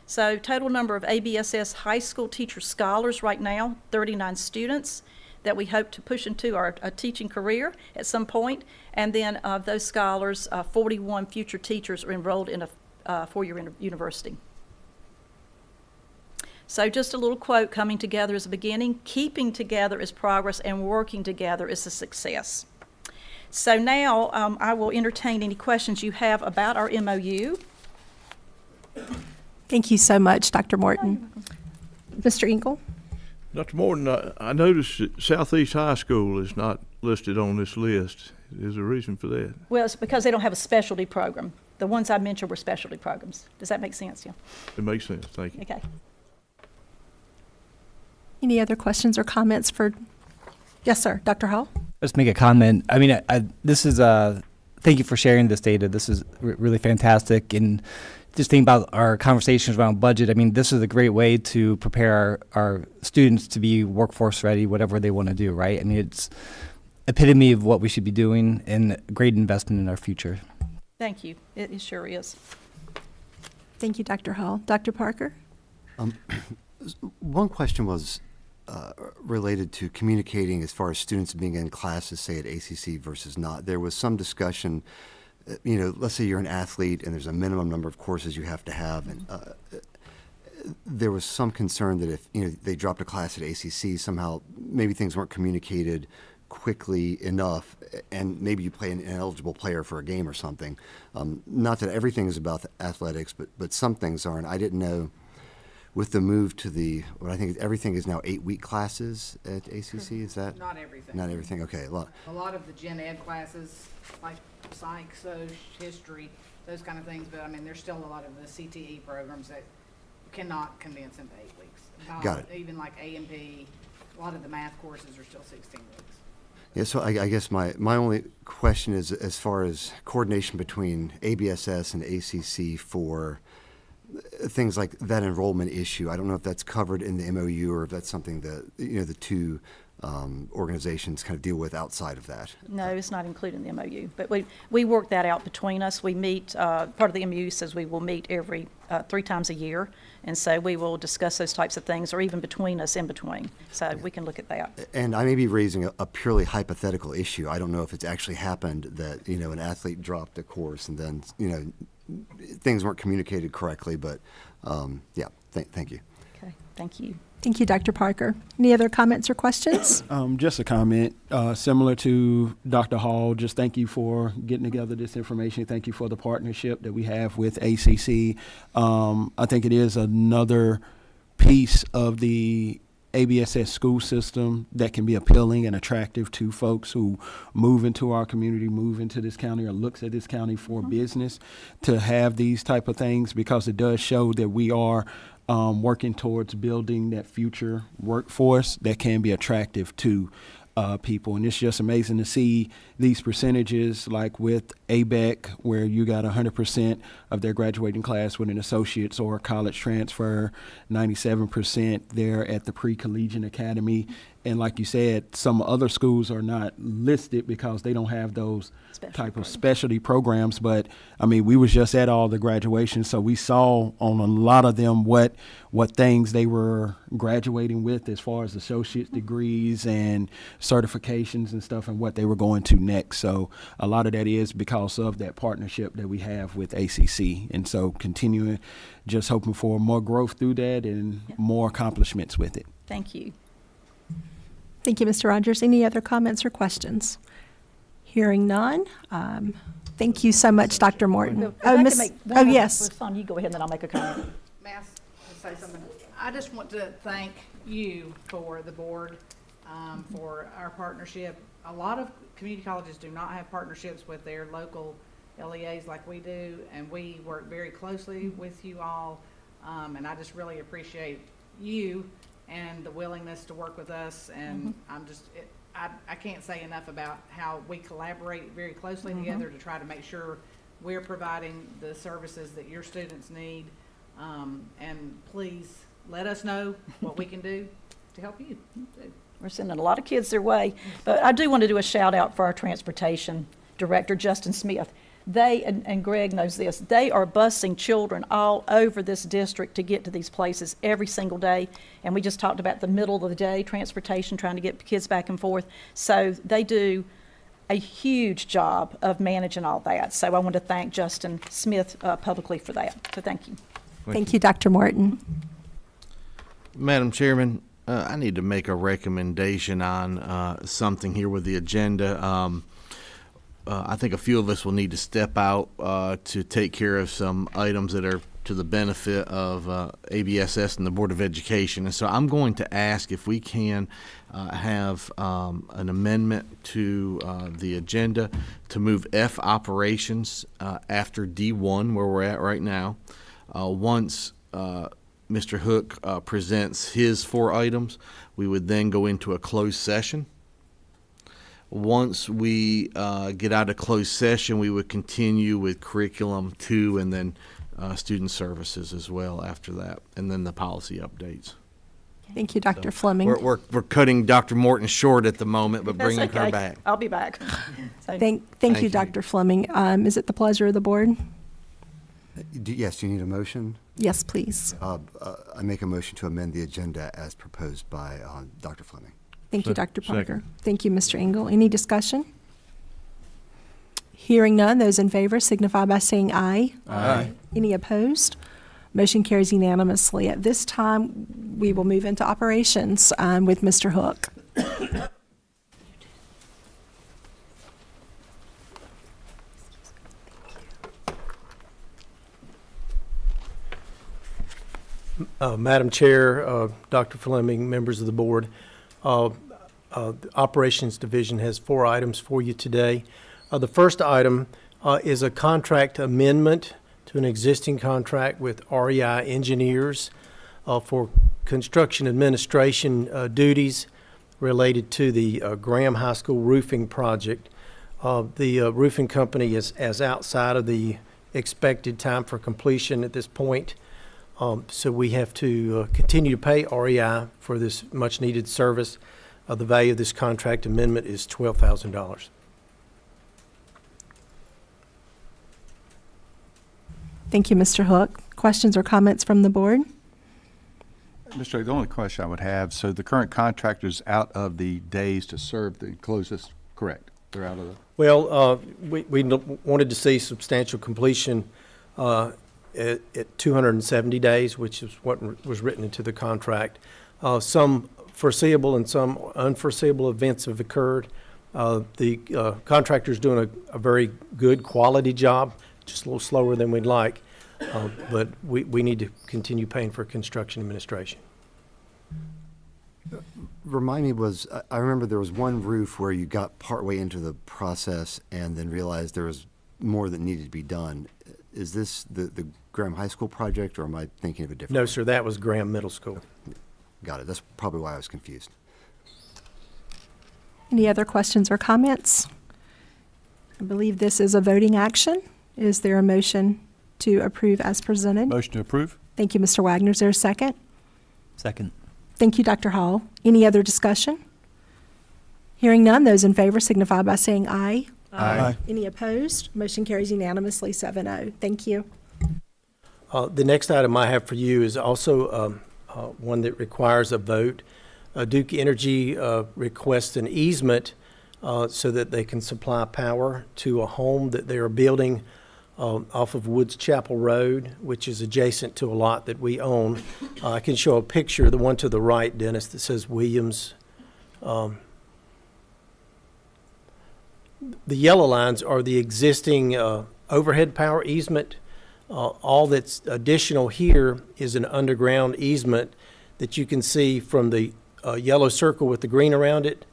So total number of ABSS high school teacher scholars right now, 39 students that we hope to push into a teaching career at some point. And then of those scholars, 41 future teachers are enrolled in a 4-year university. So just a little quote, coming together is a beginning, keeping together is progress, and working together is a success. So now I will entertain any questions you have about our MOU. Thank you so much, Dr. Morton. Mr. Engel? Dr. Morton, I noticed that Southeast High School is not listed on this list. Is there a reason for that? Well, it's because they don't have a specialty program. The ones I mentioned were specialty programs. Does that make sense? Yeah. It makes sense. Thank you. Okay. Any other questions or comments for, yes, sir, Dr. Hall? Just make a comment. I mean, this is thank you for sharing this data. This is really fantastic. And just think about our conversations around budget. I mean, this is a great way to prepare our students to be workforce ready, whatever they want to do, right? I mean, it's epitome of what we should be doing and a great investment in our future. Thank you. It sure is. Thank you, Dr. Hall. Dr. Parker? One question was related to communicating as far as students being in classes, say at ACC versus not. There was some discussion, let's say you're an athlete and there's a minimum number of courses you have to have, and there was some concern that if they dropped a class at ACC, somehow maybe things weren't communicated quickly enough, and maybe you play an ineligible player for a game or something. Not that everything is about athletics, but some things are, and I didn't know. With the move to what I think everything is now 8-week classes at ACC, is that? Not everything. Not everything, okay. A lot of the gen ed classes, like psych, soc, history, those kind of things, but I mean, there's still a lot of the CTE programs that cannot condense into 8 weeks. Got it. Even like A&P, a lot of the math courses are still 16 weeks. Yeah, so I guess my only question is as far as coordination between ABSS and ACC for things like that enrollment issue. I don't know if that's covered in the MOU or if that's something that, the two organizations kind of deal with outside of that. No, it's not included in the MOU, but we work that out between us. We meet, part of the MOU says we will meet every 3 times a year, and so we will discuss those types of things, or even between us in between. So we can look at that. And I may be raising a purely hypothetical issue. I don't know if it's actually happened that, an athlete dropped a course and then, things weren't communicated correctly, but thank you. Okay, thank you. Thank you, Dr. Parker. Any other comments or questions? Just a comment, similar to Dr. Hall, just thank you for getting together this information. Thank you for the partnership that we have with ACC. I think it is another piece of the ABSS school system that can be appealing and attractive to folks who move into our community, move into this county, or looks at this county for business, to have these type of things, because it does show that we are working towards building that future workforce that can be attractive to people. And it's just amazing to see these percentages, like with ABEC, where you got 100% of their graduating class with an associate's or college transfer, 97% there at the pre-collegiate academy. And like you said, some other schools are not listed because they don't have those type of specialty programs. But I mean, we was just at all the graduations, so we saw on a lot of them what things they were graduating with as far as associate's degrees and certifications and stuff, and what they were going to next. So a lot of that is because of that partnership that we have with ACC. And so continuing, just hoping for more growth through that and more accomplishments with it. Thank you. Thank you, Mr. Rogers. Any other comments or questions? Hearing none. Thank you so much, Dr. Morton. Yes. You go ahead, and then I'll make a comment. May I say something? I just want to thank you for the board, for our partnership. A lot of community colleges do not have partnerships with their local LEAs like we do, and we work very closely with you all, and I just really appreciate you and the willingness to work with us, and I can't say enough about how we collaborate very closely together to try to make sure we're providing the services that your students need, and please let us know what we can do to help you. We're sending a lot of kids their way, but I do want to do a shout out for our transportation director, Justin Smith. They, and Greg knows this, they are busing children all over this district to get to these places every single day. And we just talked about the middle of the day transportation, trying to get kids back and forth. So they do a huge job of managing all that. So I want to thank Justin Smith publicly for that. So thank you. Thank you, Dr. Morton. Madam Chairman, I need to make a recommendation on something here with the agenda. I think a few of us will need to step out to take care of some items that are to the benefit of ABSS and the Board of Education. And so I'm going to ask if we can have an amendment to the agenda to move F operations after D1, where we're at right now. Once Mr. Hook presents his 4 items, we would then go into a closed session. Once we get out of closed session, we would continue with curriculum 2 and then student services as well after that, and then the policy updates. Thank you, Dr. Fleming. We're cutting Dr. Morton short at the moment, but That's bringing her okay. back. I'll be back. So, Thank you, Dr. Fleming. Is it the pleasure of the board? Yes, do you need a motion? Yes, please. I make a motion to amend the agenda as proposed by Dr. Fleming. Thank you, Dr. Parker. Second. Thank you, Mr. Engel. Any discussion? Hearing none, those in favor signify by saying aye. Aye. Any opposed? Motion carries unanimously. At this time, we will move into operations with Mr. Hook. Madam Chair, Dr. Fleming, members of the board, the Operations Division has 4 items for you today. The first item is a contract amendment to an existing contract with REI Engineers for construction administration duties related to the Graham High School roofing project. The roofing company is outside of the expected time for completion at this point. So we have to continue to pay REI for this much-needed service. The value of this contract amendment is $12,000. Thank you, Mr. Hook. Questions or comments from the board? Mr. Hook, the only question I would have, so the current contractor's out of the days to serve the closest, correct? They're out of the... Well, we wanted to see substantial completion at 270 days, which is what was written into the contract. Some foreseeable and some unforeseeable events have occurred. The contractor's doing a very good quality job, just a little slower than we'd like, but we need to continue paying for construction administration. Remind me, I remember there was one roof where you got partway into the process and then realized there was more that needed to be done. Is this the Graham High School project, or am I thinking of a different? No, sir, that was Graham Middle School. Got it. That's probably why I was confused. Any other questions or comments? I believe this is a voting action. Is there a motion to approve as presented? Motion to approve? Thank you, Mr. Wagner. Is there a second? Second. Thank you, Dr. Hall. Any other discussion? Hearing none, those in favor signify by saying aye. Aye. Any opposed? Motion carries unanimously 7-0. Thank you. The next item I have for you is also one that requires a vote. Duke Energy requests an easement so that they can supply power to a home that they are building off of Woods Chapel Road, which is adjacent to a lot that we own. I can show a picture, the one to the right, Dennis, that says Williams. The yellow lines are the existing overhead power easement. All that's additional here is an underground easement that you can see from the yellow circle with the green around it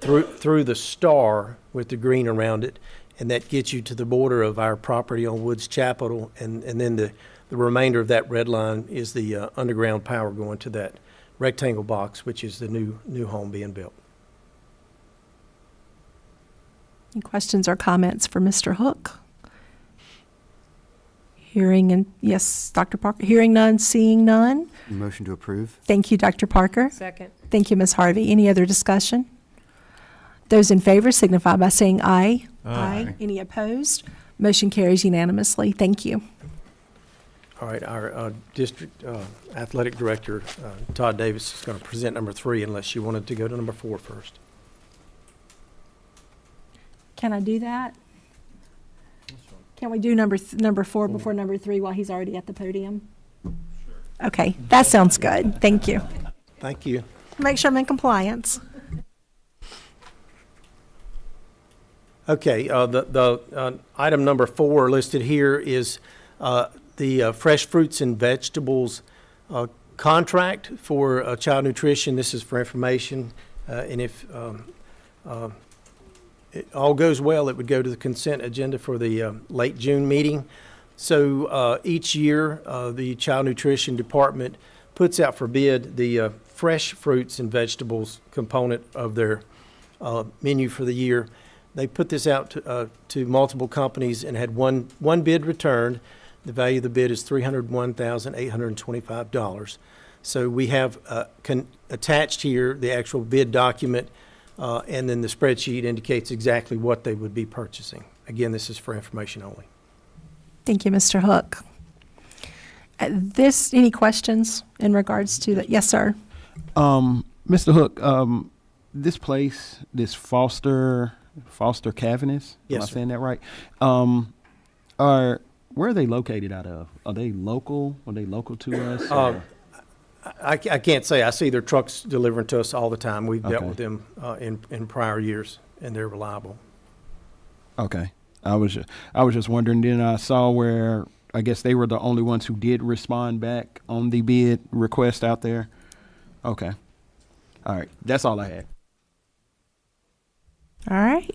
through the star with the green around it, and that gets you to the border of our property on Woods Chapel, and then the remainder of that red line is the underground power going to that rectangle box, which is the new home being built. Any questions or comments for Mr. Hook? Yes, Dr. Parker. Hearing none, seeing none. Motion to approve? Thank you, Dr. Parker. Second. Thank you, Ms. Harvey. Any other discussion? Those in favor signify by saying aye. Aye. Any opposed? Motion carries unanimously. Thank you. All right, our district athletic director, Todd Davis, is going to present number 3 unless you wanted to go to number 4 first. Can I do that? Can we do number 4 before number 3 while he's already at the podium? Sure. Okay, that sounds good. Thank you. Thank you. Make sure I'm in compliance. Okay, the item number 4 listed here is the fresh fruits and vegetables contract for child nutrition. This is for information, and if it all goes well, it would go to the consent agenda for the late June meeting. So each year, the Child Nutrition Department puts out for bid the fresh fruits and vegetables component of their menu for the year. They put this out to multiple companies and had one bid returned. The value of the bid is $301,825. So we have attached here the actual bid document, and then the spreadsheet indicates exactly what they would be purchasing. Again, this is for information only. Thank you, Mr. Hook. Any questions in regards to that? Yes, sir. Mr. Hook, this place, this Foster Cavaness, Yes, am I sir. saying that right? Where are they located out of? Are they local? Are they local to us? or- I can't say. I see their trucks delivering to us all the time. We've dealt Okay. with them in prior years, and they're reliable. Okay. I was just wondering. Then I saw where I guess they were the only ones who did respond back on the bid request out there. Okay. All right. That's all I had. All right.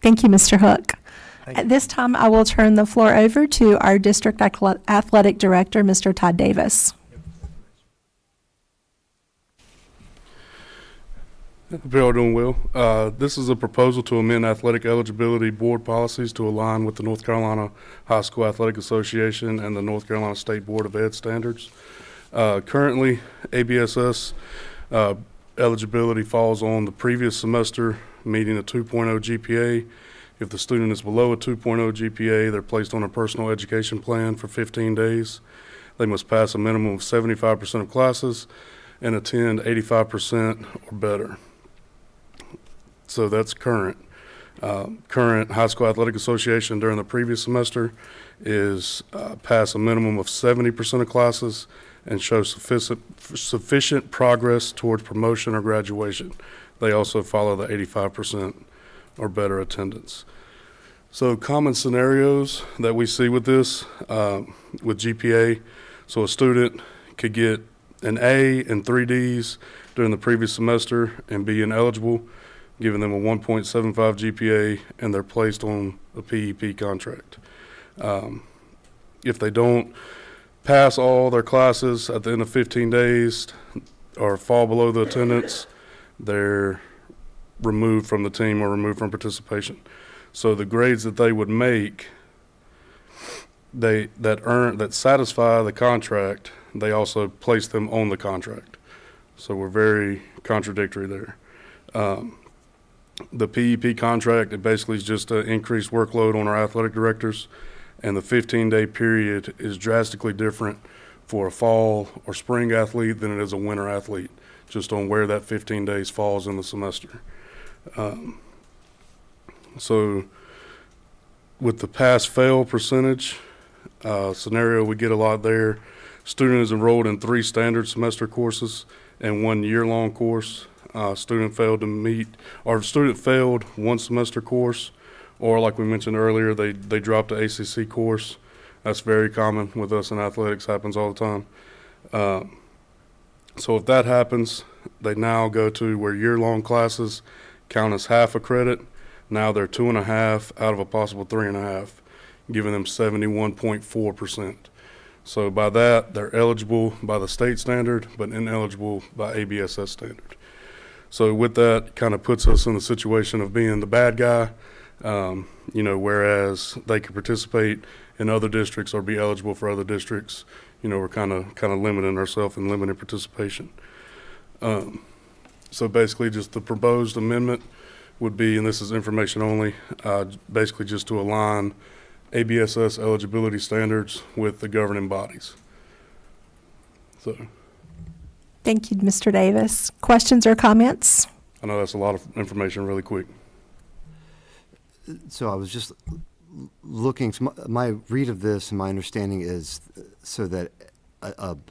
Thank you, Mr. Hook. Thank At this time, I will turn the floor over to our district athletic director, Mr. Todd Davis. Hope you all doing well. This is a proposal to amend athletic eligibility board policies to align with the North Carolina High School Athletic Association and the North Carolina State Board of Ed standards. Currently, ABSS eligibility falls on the previous semester meeting a 2.0 GPA. If the student is below a 2.0 GPA, they're placed on a personal education plan for 15 days. They must pass a minimum of 75% of classes and attend 85% or better. So that's current. Current High School Athletic Association during the previous semester is pass a minimum of 70% of classes and show sufficient progress towards promotion or graduation. They also follow the 85% or better attendance. So common scenarios that we see with this, with GPA, so a student could get an A and 3 Ds during the previous semester and be ineligible, giving them a 1.75 GPA, and they're placed on a PEP contract. If they don't pass all their classes at the end of 15 days or fall below the attendance, they're removed from the team or removed from participation. So the grades that they would make, that satisfy the contract, they also place them on the contract. So we're very contradictory there. The PEP contract, it basically is just an increased workload on our athletic directors, and the 15-day period is drastically different for a fall or spring athlete than it is a winter athlete, just on where that 15 days falls in the semester. So with the pass-fail percentage scenario, we get a lot there. Student is enrolled in 3 standard semester courses and 1 year-long course. Student failed 1 semester course, or like we mentioned earlier, they dropped the ACC course. That's very common with us in athletics, happens all the time. So if that happens, they now go to where year-long classes count as half a credit. Now they're 2.5 out of a possible 3.5, giving them 71.4%. So by that, they're eligible by the state standard, but ineligible by ABSS standard. So with that, kind of puts us in the situation of being the bad guy, whereas they could participate in other districts or be eligible for other districts. We're kind of limiting ourselves and limiting participation. So basically just the proposed amendment would be, and this is information only, basically just to align ABSS eligibility standards with the governing bodies. So Thank you, Mr. Davis. Questions or comments? I know that's a lot of information really quick. So I was just looking, so my read of this and my understanding is so that an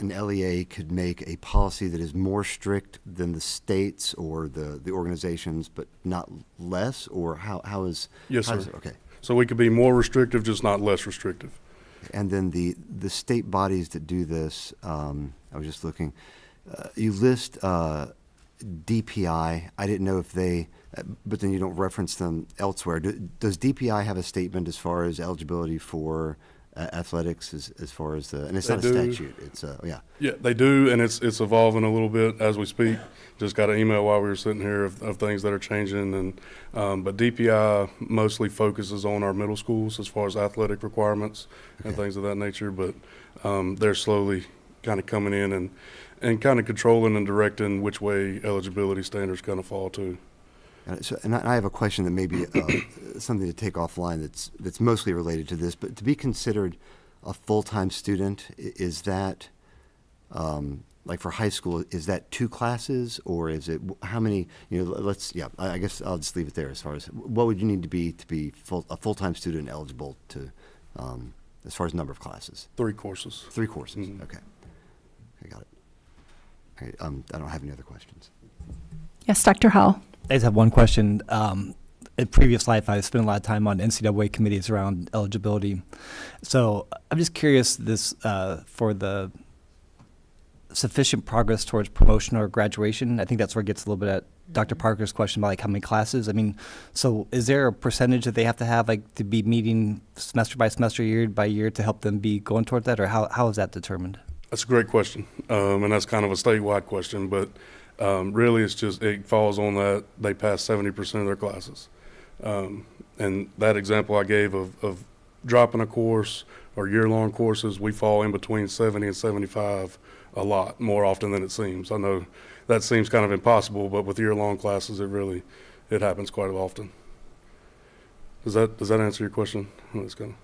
LEA could make a policy that is more strict than the states or the organizations, but not less, or how is? Yes, how sir. Okay. So we could be more restrictive, just not less restrictive. And then the state bodies that do this, I was just looking, you list DPI. I didn't know if they, but then you don't reference them elsewhere. Does DPI have a statement as far as eligibility for athletics, as far as the, and it's They not a do. statute, it's, yeah. Yeah, they do, and it's evolving a little bit as we speak. Just got an email while we were sitting here of things that are changing, and but DPI mostly focuses on our middle schools as far as athletic requirements and things of that nature. But they're slowly kind of coming in and kind of controlling and directing which way eligibility standards kind of fall to. And I have a question that may be something to take offline that's mostly related to this, but to be considered a full-time student, is that, like for high school, is that 2 classes, or is it, how many, I guess I'll just leave it there as far as, what would you need to be a full-time student eligible to, as far as number of classes? 3 courses. 3 courses, Mhm. okay. I got it. All right, I don't have any other questions. Yes, Dr. Howell. I just have one question. In previous life, I spent a lot of time on NCAA committees around eligibility. So I'm just curious for the sufficient progress towards promotion or graduation. I think that's where it gets a little bit at Dr. Parker's question about like how many classes. I mean, so is there a percentage that they have to have like to be meeting semester by semester, year by year to help them be going towards that, or how is that determined? That's a great question, and that's kind of a statewide question, but Really, it's just, it falls on that they pass 70% of their classes. And that example I gave of dropping a course or year-long courses, we fall in between 70 and 75 a lot, more often than it seems. I know that seems kind of impossible, but with year-long classes, it happens quite often. Does that answer your question? That's kind of.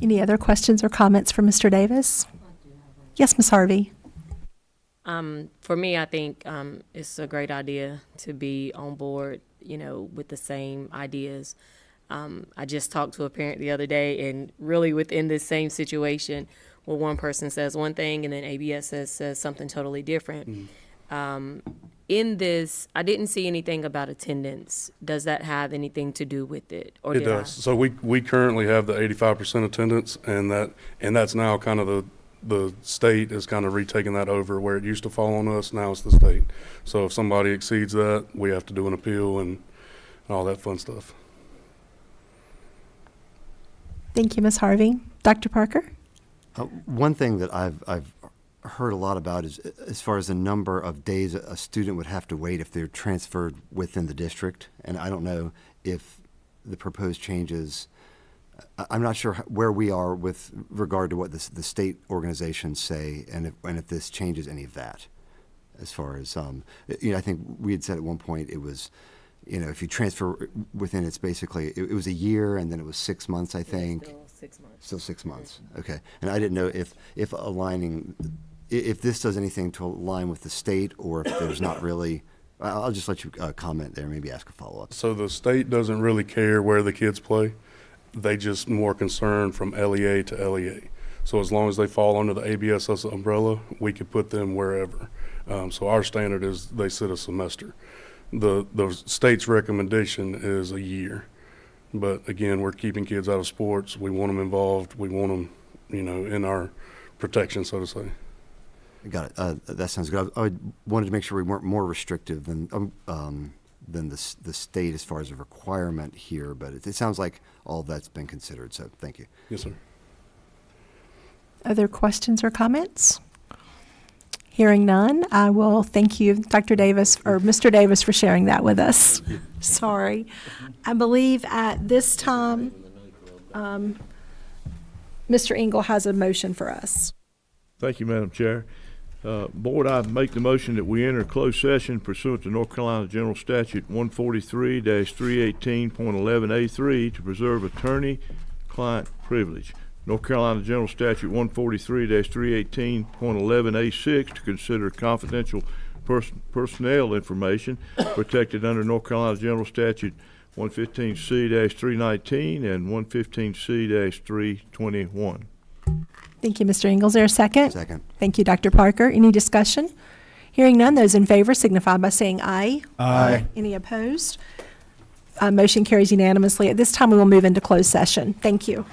Any other questions or comments for Mr. Davis? Yes, Ms. Harvey. For me, I think it's a great idea to be on board, with the same ideas. I just talked to a parent the other day, and really within this same situation where one person says one thing and then ABSS says something totally different. In this, I didn't see anything about attendance. Does that have anything to do with it? Or It does. So we currently have the 85% attendance, and that's now kind of the state is kind of retaking that over. Where it used to fall on us, now it's the state. So if somebody exceeds that, we have to do an appeal and all that fun stuff. Thank you, Ms. Harvey. Dr. Parker? One thing that I've heard a lot about is as far as the number of days a student would have to wait if they're transferred within the district. And I don't know if the proposed changes, I'm not sure where we are with regard to what the state organizations say, and if this changes any of that. As far as, I think we had said at one point it was, if you transfer within, it's basically, it was a year and then it was 6 months, I think. Still 6 months. Still 6 months. Okay. And I didn't know if aligning, if this does anything to align with the state, or if there's not really. I'll just let you comment there, maybe ask a follow-up. So the state doesn't really care where the kids play. They just more concerned from LEA to LEA. So as long as they fall under the ABSS umbrella, we could put them wherever. So our standard is they sit a semester. The state's recommendation is a year. But again, we're keeping kids out of sports. We want them involved. We want them, in our protection, so to say. Got it. That sounds good. I wanted to make sure we weren't more restrictive than the state as far as a requirement here, but it sounds like all of that's been considered, so thank you. Yes, sir. Other questions or comments? Hearing none, I will thank you, Dr. Davis, or Mr. Davis, for sharing that with us. Sorry. I believe at this time, Mr. Engel has a motion for us. Thank you, Madam Chair. Board, I make the motion that we enter closed session pursuant to North Carolina General Statute 143-318.11A3 to preserve attorney-client privilege. North Carolina General Statute 143-318.11A6 to consider confidential personnel information protected under North Carolina General Statute 115C-319 and 115C-321. Thank you, Mr. Engel. Is there a second? Second. Thank you, Dr. Parker. Any discussion? Hearing none, those in favor signify by saying aye. Aye. Any opposed? Motion carries unanimously. At this time, we will move into closed session. Thank you.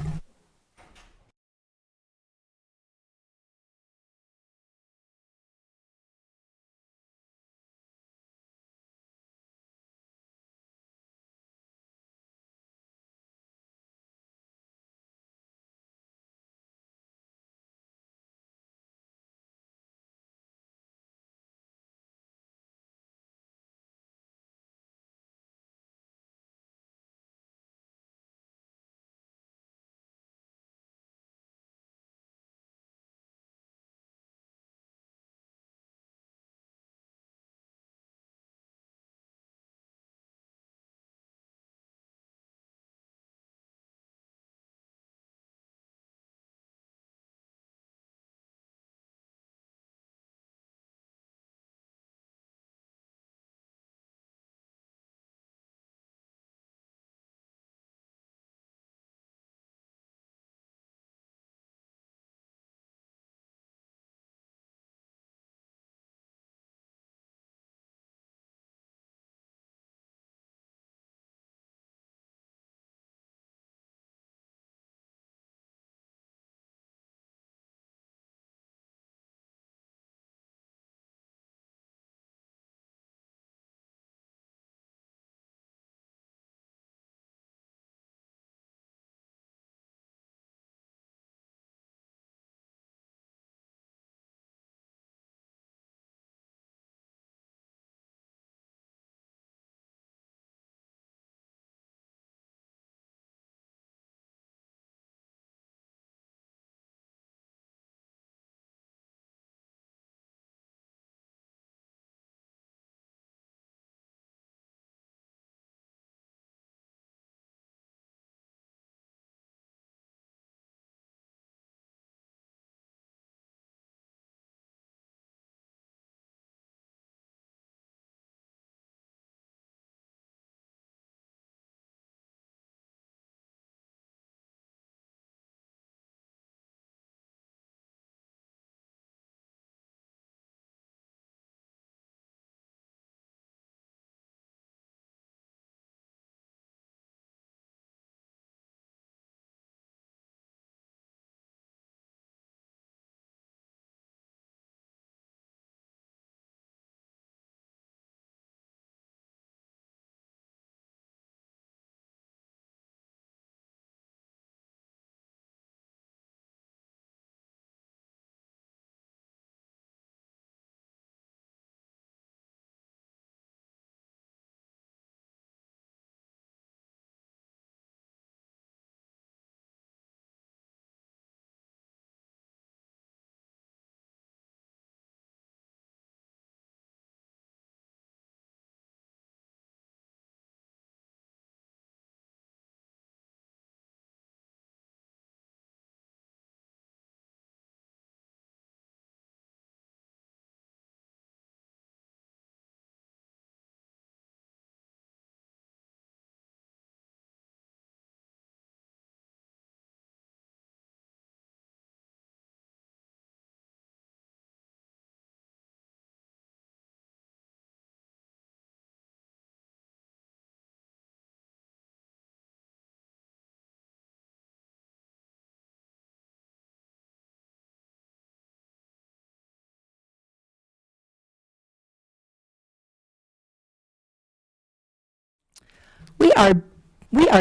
We are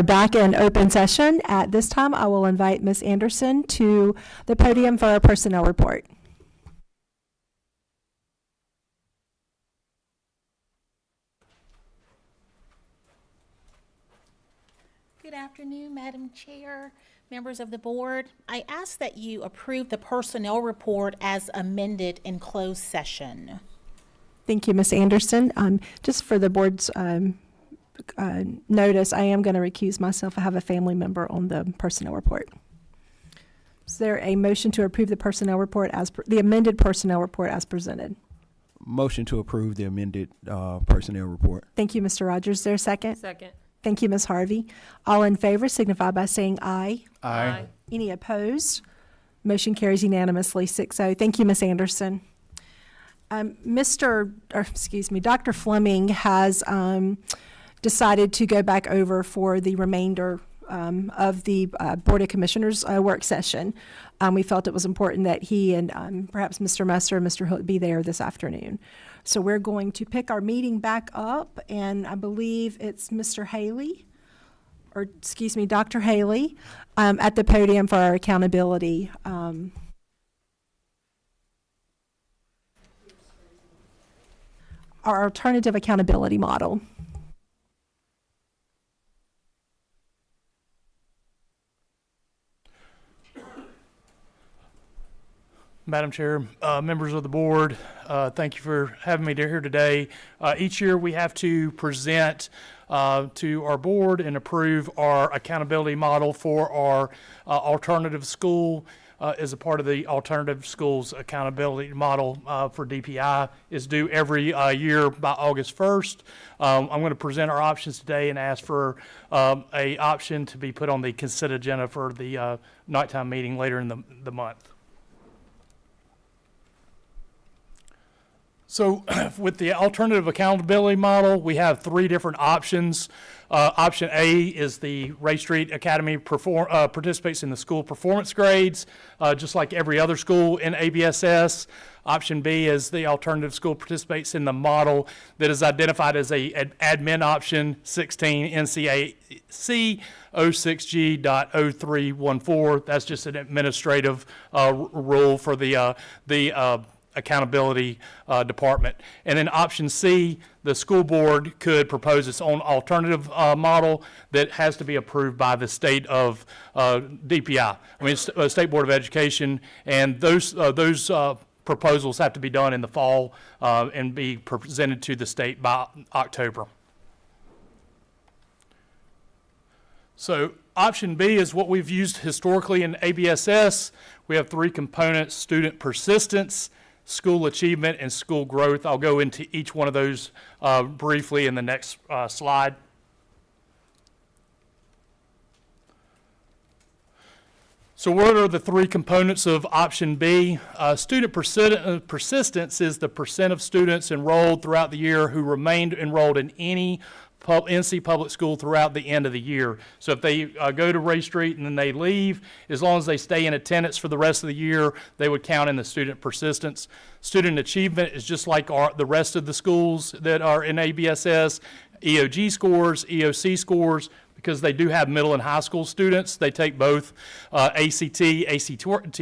back in open session. At this time, I will invite Ms. Anderson to the podium for our personnel report. Good afternoon, Madam Chair, members of the board. I ask that you approve the personnel report as amended in closed session. Thank you, Ms. Anderson. Just for the board's notice, I am going to recuse myself. I have a family member on the personnel report. Is there a motion to approve the personnel report the amended personnel report as presented? Motion to approve the amended personnel report. Thank you, Mr. Rogers. Is there a second? Second. Thank you, Ms. Harvey. All in favor signify by saying aye. Aye. Any opposed? Motion carries unanimously, 6-0. Thank you, Ms. Anderson. Dr. Fleming has decided to go back over for the remainder of the Board of Commissioners work session. We felt it was important that he and perhaps Mr. Messer and Mr. Hook be there this afternoon. So we're going to pick our meeting back up, and I believe it's Mr. Haley, or excuse me, Dr. Haley, at the podium for our accountability. Our alternative accountability model. Madam Chair, members of the board, thank you for having me here today. Each year we have to present to our board and approve our accountability model for our alternative school. As a part of the alternative schools accountability model for DPI is due every year by August 1st. I'm going to present our options today and ask for a option to be put on the consent agenda for the nighttime meeting later in the month. So with the alternative accountability model, we have three different options. Option A is the Ray Street Academy participates in the school performance grades, just like every other school in ABSS. Option B is the alternative school participates in the model that is identified as a admin option 16 NCAC 06G.0314. That's just an administrative rule for the accountability department. And then option C, the school board could propose its own alternative model that has to be approved by the state of DPI. I mean, State Board of Education, and those proposals have to be done in the fall and be presented to the state by October. So option B is what we've used historically in ABSS. We have three components: student persistence, school achievement, and school growth. I'll go into each one of those briefly in the next slide. So what are the three components of option B? Student persistence is the percent of students enrolled throughout the year who remained enrolled in any NC public school throughout the end of the year. So if they go to Ray Street and then they leave, as long as they stay in attendance for the rest of the year, they would count in the student persistence. Student achievement is just like the rest of the schools that are in ABSS. EOG scores, EOC scores, because they do have middle and high school students. They take both ACT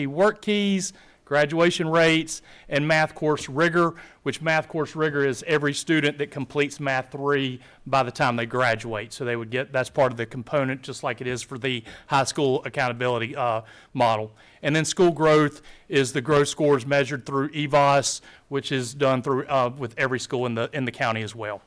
work keys, graduation rates, and math course rigor, which math course rigor is every student that completes Math 3 by the time they graduate. So they would get, that's part of the component, just like it is for the high school accountability model. And then school growth is the growth scores measured through EVOS, which is done through with every school in the county as well.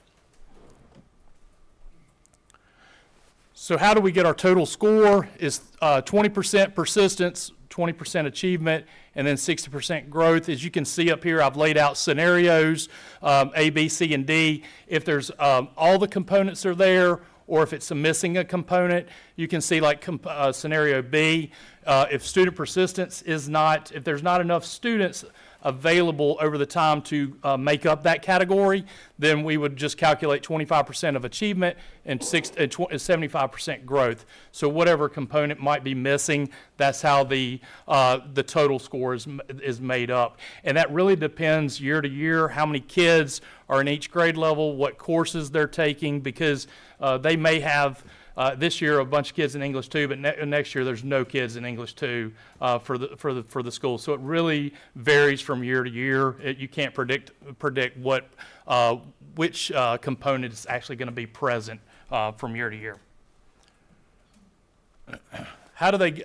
So how do we get our total score? Is 20% persistence, 20% achievement, and then 60% growth. As you can see up here, I've laid out scenarios, A, B, C, and D. If there's all the components are there, or if it's missing a component, you can see like scenario B, if student persistence is not, if there's not enough students available over the time to make up that category, then we would just calculate 25% of achievement and 75% growth. So whatever component might be missing, that's how the total score is made up. And that really depends year to year how many kids are in each grade level, what courses they're taking, because they may have this year a bunch of kids in English 2, but next year there's no kids in English 2 for the school. So it really varies from year to year. You can't predict what which component is actually going to be present from year to year. How do they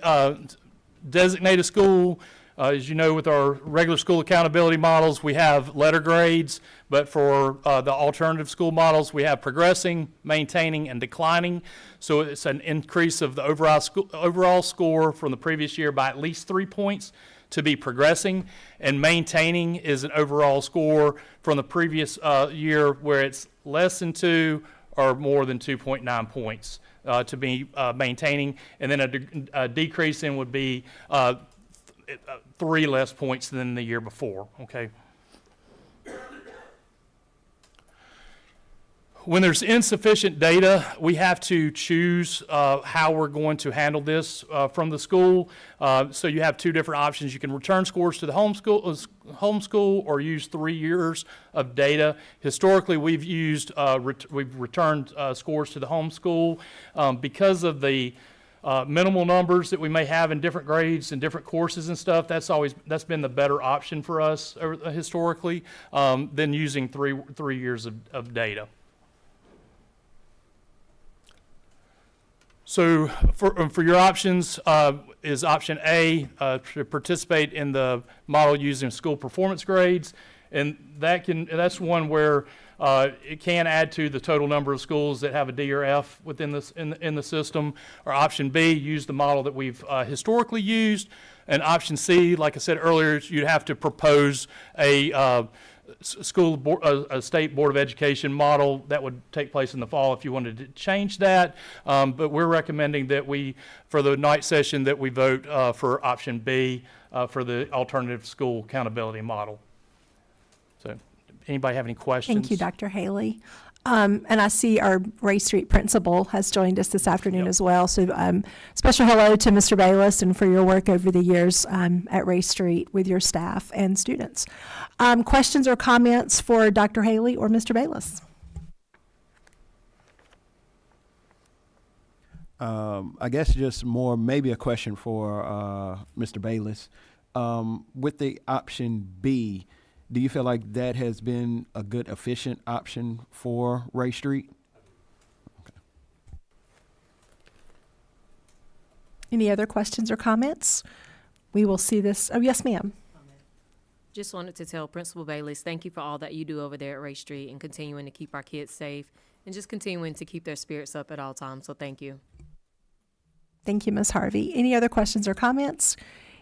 designate a school? As you know, with our regular school accountability models, we have letter grades, but for the alternative school models, we have progressing, maintaining, and declining. So it's an increase of the overall score from the previous year by at least 3 points to be progressing, and maintaining is an overall score from the previous year where it's less than 2 or more than 2.9 points to be maintaining, and then a decrease in would be 3 less points than the year before, okay? When there's insufficient data, we have to choose how we're going to handle this from the school. So you have 2 different options. You can return scores to the home school or use 3 years of data. Historically, we've used we've returned scores to the home school because of the minimal numbers that we may have in different grades and different courses and stuff. That's been the better option for us historically than using three years of data. So for your options is option A, to participate in the model using school performance grades, and that's one where it can add to the total number of schools that have a D or F within this in the system. Or option B, use the model that we've historically used. And option C, like I said earlier, you'd have to propose a a state board of education model that would take place in the fall if you wanted to change that. But we're recommending that for the night session, that we vote for option B for the alternative school accountability model. So, anybody have any questions? Thank you, Dr. Haley. And I see our Ray Street principal has joined us this afternoon as well. So special hello to Mr. Bayless and for your work over the years at Ray Street with your staff and students. Questions or comments for Dr. Haley or Mr. Bayless? I guess just more maybe a question for Mr. Bayless. With the option B, do you feel like that has been a good, efficient option for Ray Street? Okay. Any other questions or comments? We will see this. Oh, yes, ma'am. Just wanted to tell Principal Bayless, thank you for all that you do over there at Ray Street and continuing to keep our kids safe and just continuing to keep their spirits up at all times. So thank you. Thank you, Ms. Harvey. Any other questions or comments?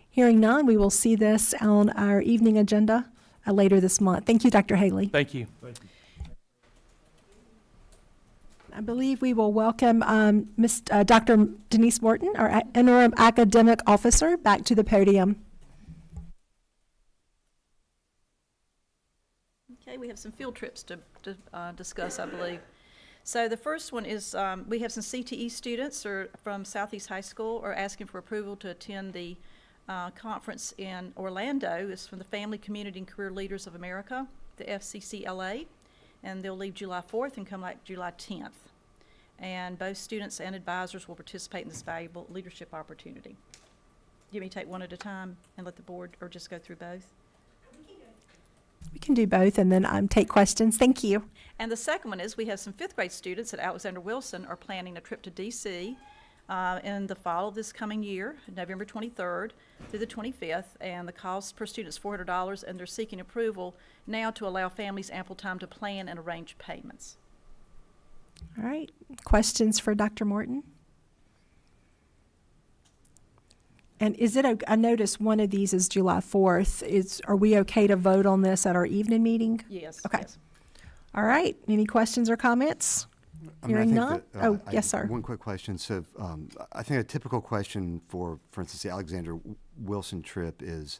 Hearing none, we will see this on our evening agenda later this month. Thank you, Dr. Haley. Thank you. Thank you. I believe we will welcome Dr. Denise Morton, our interim academic officer, back to the podium. Okay, we have some field trips to discuss, I believe. So the first one is we have some CTE students from Southeast High School are asking for approval to attend the conference in Orlando. It's from the Family, Community, and Career Leaders of America, the FCCLA, and they'll leave July 4th and come back July 10th. And both students and advisors will participate in this valuable leadership opportunity. You want me to take one at a time and let the board, or just go through both? We can do both and then take questions. Thank you. And the second one is we have some 5th grade students at Alexander Wilson are planning a trip to D.C. In the fall of this coming year, November 23rd through the 25th, and the cost per student is $400, and they're seeking approval now to allow families ample time to plan and arrange payments. All right. Questions for Dr. Morton? And is it, I noticed one of these is July 4th. Are we okay to vote on this at our evening meeting? Yes. Okay. Yes. All right. Any questions or comments? Hearing none? Yes, sir. One quick question. So I think a typical question for instance, the Alexander Wilson trip is,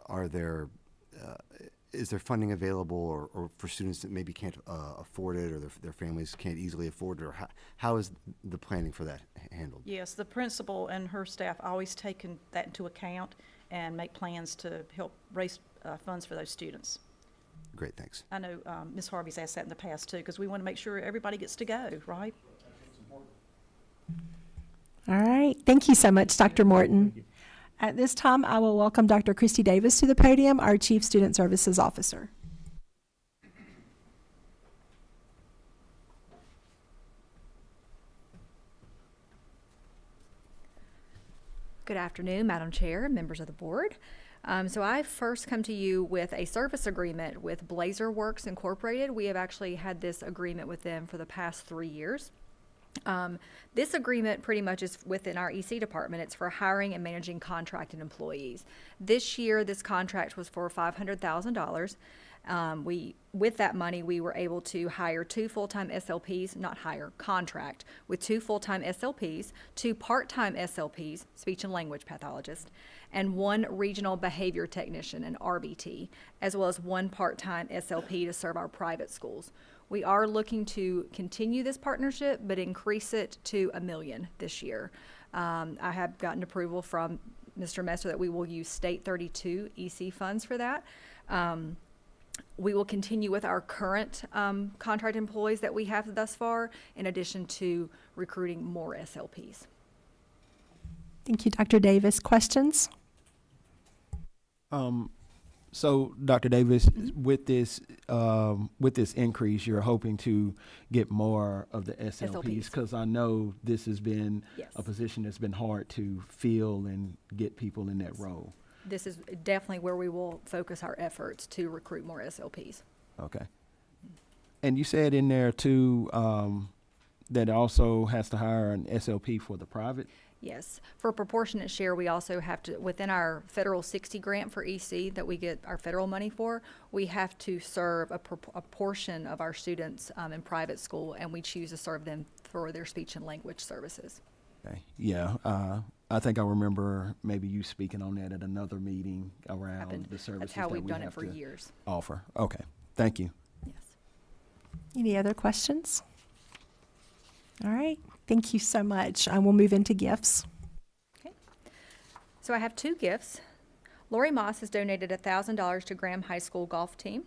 are there is there funding available, or for students that maybe can't afford it, or their families can't easily afford it, or how is the planning for that handled? Yes, the principal and her staff always take that into account and make plans to help raise funds for those students. Great, thanks. I know Ms. Harvey's asked that in the past too, because we want to make sure everybody gets to go, right? All right. Thank you so much, Dr. Morton. At this time, I will welcome Dr. Christy Davis to the podium, our Chief Student Services Officer. Good afternoon, Madam Chair, members of the board. So I first come to you with a service agreement with Blazer Works Incorporated. We have actually had this agreement with them for the past 3 years. This agreement pretty much is within our EC department. It's for hiring and managing contracted employees. This year, this contract was for $500,000. With that money, we were able to hire 2 full-time SLPs, not hire, contract with 2 full-time SLPs, 2 part-time SLPs, speech and language pathologists, and 1 regional behavior technician, an RBT, as well as 1 part-time SLP to serve our private schools. We are looking to continue this partnership, but increase it to $1 million this year. I have gotten approval from Mr. Messer that we will use State 32 EC funds for that. We will continue with our current contract employees that we have thus far, in addition to recruiting more SLPs. Thank you, Dr. Davis. Questions? So, Dr. Davis, with this increase, you're hoping to get more of the SLPs, because I know this has been a position that's been hard to fill and get people in that role. This is definitely where we will focus our efforts to recruit more SLPs. Okay. And you said in there too that it also has to hire an SLP for the private? Yes. For proportionate share, we also have to, within our federal 60 grant for EC that we get our federal money for, we have to serve a portion of our students in private school, and we choose to serve them for their speech and language services. Okay. Yeah. I think I remember maybe you speaking on that at another meeting around the services. That's how that we've we done it have for to years. offer. Okay. Thank you. Yes. Any other questions? All right. Thank you so much. We'll move into gifts. Okay. So I have 2 gifts. Lori Moss has donated $1,000 to Graham High School golf team.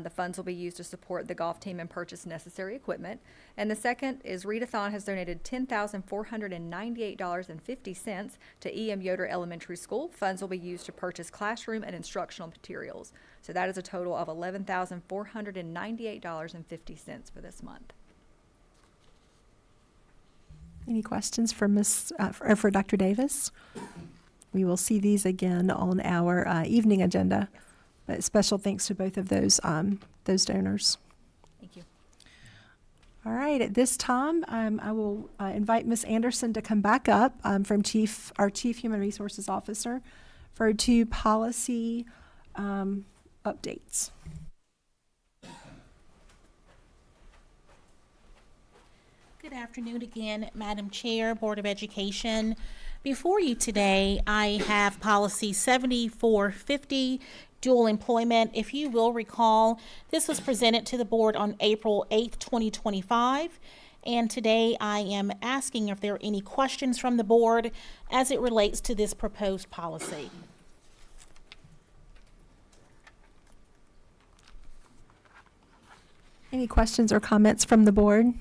The funds will be used to support the golf team and purchase necessary equipment. And the second is Readathon has donated $10,498.50 to E.M. Yoder Elementary School. Funds will be used to purchase classroom and instructional materials. So that is a total of $11,498.50 for this month. Any questions for for Dr. Davis? We will see these again on our evening agenda. But special thanks to both of those donors. Thank you. All right. At this time, I will invite Ms. Anderson to come back up from our Chief Human Resources Officer for 2 policy updates. Good afternoon again, Madam Chair, Board of Education. Before you today, I have policy 7450, dual employment. If you will recall, this was presented to the board on April 8th, 2025. And today I am asking if there are any questions from the board as it relates to this proposed policy. Any questions or comments from the board?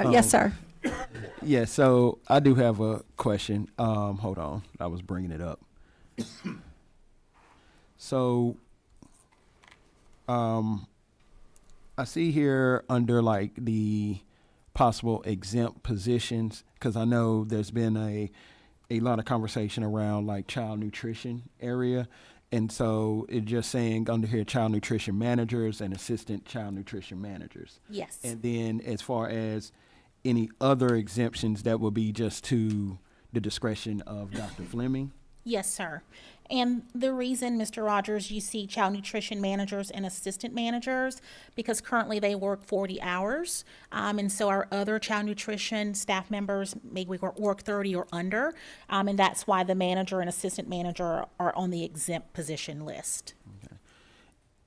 Yes, sir. Yeah, so I do have a question. Hold on. I was bringing it up. So, I see here under like the possible exempt positions, because I know there's been a lot of conversation around like child nutrition area. And so it's just saying under here, child nutrition managers and assistant child nutrition managers. Yes. And then as far as any other exemptions, that will be just to the discretion of Dr. Fleming? Yes, sir. And the reason, Mr. Rogers, you see child nutrition managers and assistant managers, because currently they work 40 hours. And so our other child nutrition staff members maybe work 30 or under. And that's why the manager and assistant manager are on the exempt position list.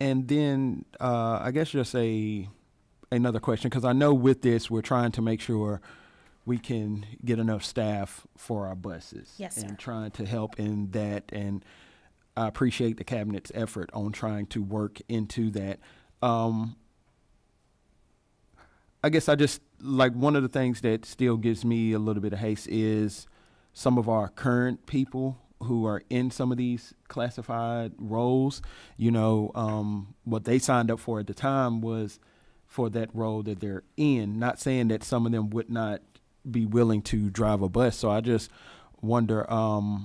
And then I guess just another question, because I know with this we're trying to make sure we can get enough staff for our buses. Yes, sir. And trying to help in that. And I appreciate the cabinet's effort on trying to work into that. I guess I just, like, one of the things that still gives me a little bit of haste is some of our current people who are in some of these classified roles. You know, what they signed up for at the time was for that role that they're in. Not saying that some of them would not be willing to drive a bus. So I just wonder, I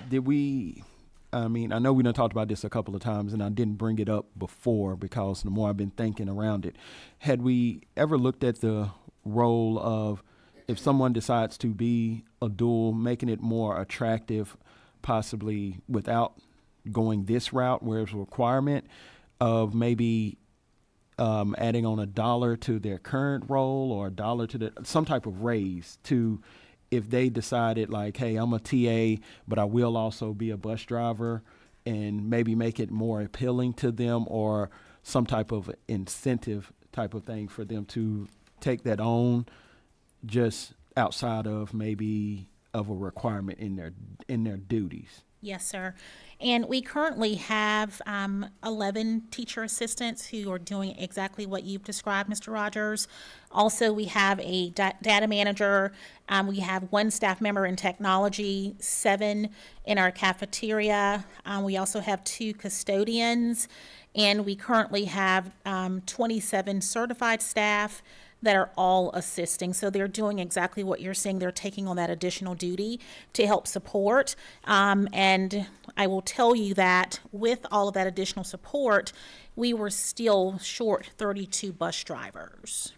know we done talked about this a couple of times and I didn't bring it up before because the more I've been thinking around it, had we ever looked at the role of, if someone decides to be a dual, making it more attractive, possibly without going this route where it's a requirement of maybe adding on $1 to their current role or $1 to some type of raise to, if they decided like, hey, I'm a TA, but I will also be a bus driver, and maybe make it more appealing to them, or some type of incentive type of thing for them to take that on, just outside of maybe of a requirement in their duties. Yes, sir. And we currently have 11 teacher assistants who are doing exactly what you've described, Mr. Rogers. Also, we have a data manager. We have 1 staff member in technology, 7 in our cafeteria. We also have 2 custodians, and we currently have 27 certified staff that are all assisting. So they're doing exactly what you're saying. They're taking on that additional duty to help support. And I will tell you that with all of that additional support, we were still short 32 bus drivers.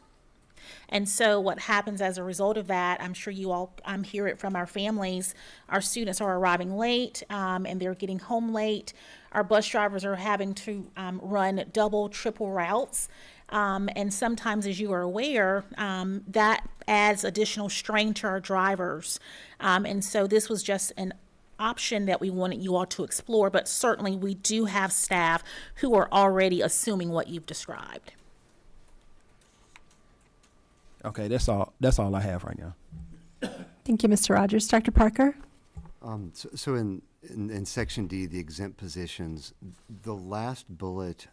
And so what happens as a result of that, I'm sure you all hear it from our families, our students are arriving late and they're getting home late. Our bus drivers are having to run double, triple routes. And sometimes, as you are aware, that adds additional strain to our drivers. And so this was just an option that we wanted you all to explore, but certainly we do have staff who are already assuming what you've described. Okay, that's all I have right now. Thank you, Mr. Rogers. Dr. Parker? So in Section D, the exempt positions, the last bullet,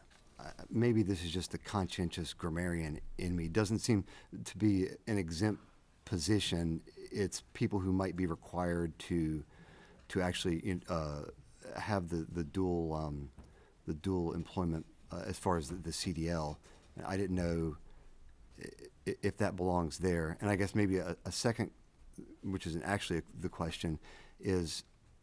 maybe this is just the conscientious grammarian in me, doesn't seem to be an exempt position. It's people who might be required to actually have the dual employment as far as the CDL. I didn't know if that belongs there. And I guess maybe a second, which isn't actually the question, is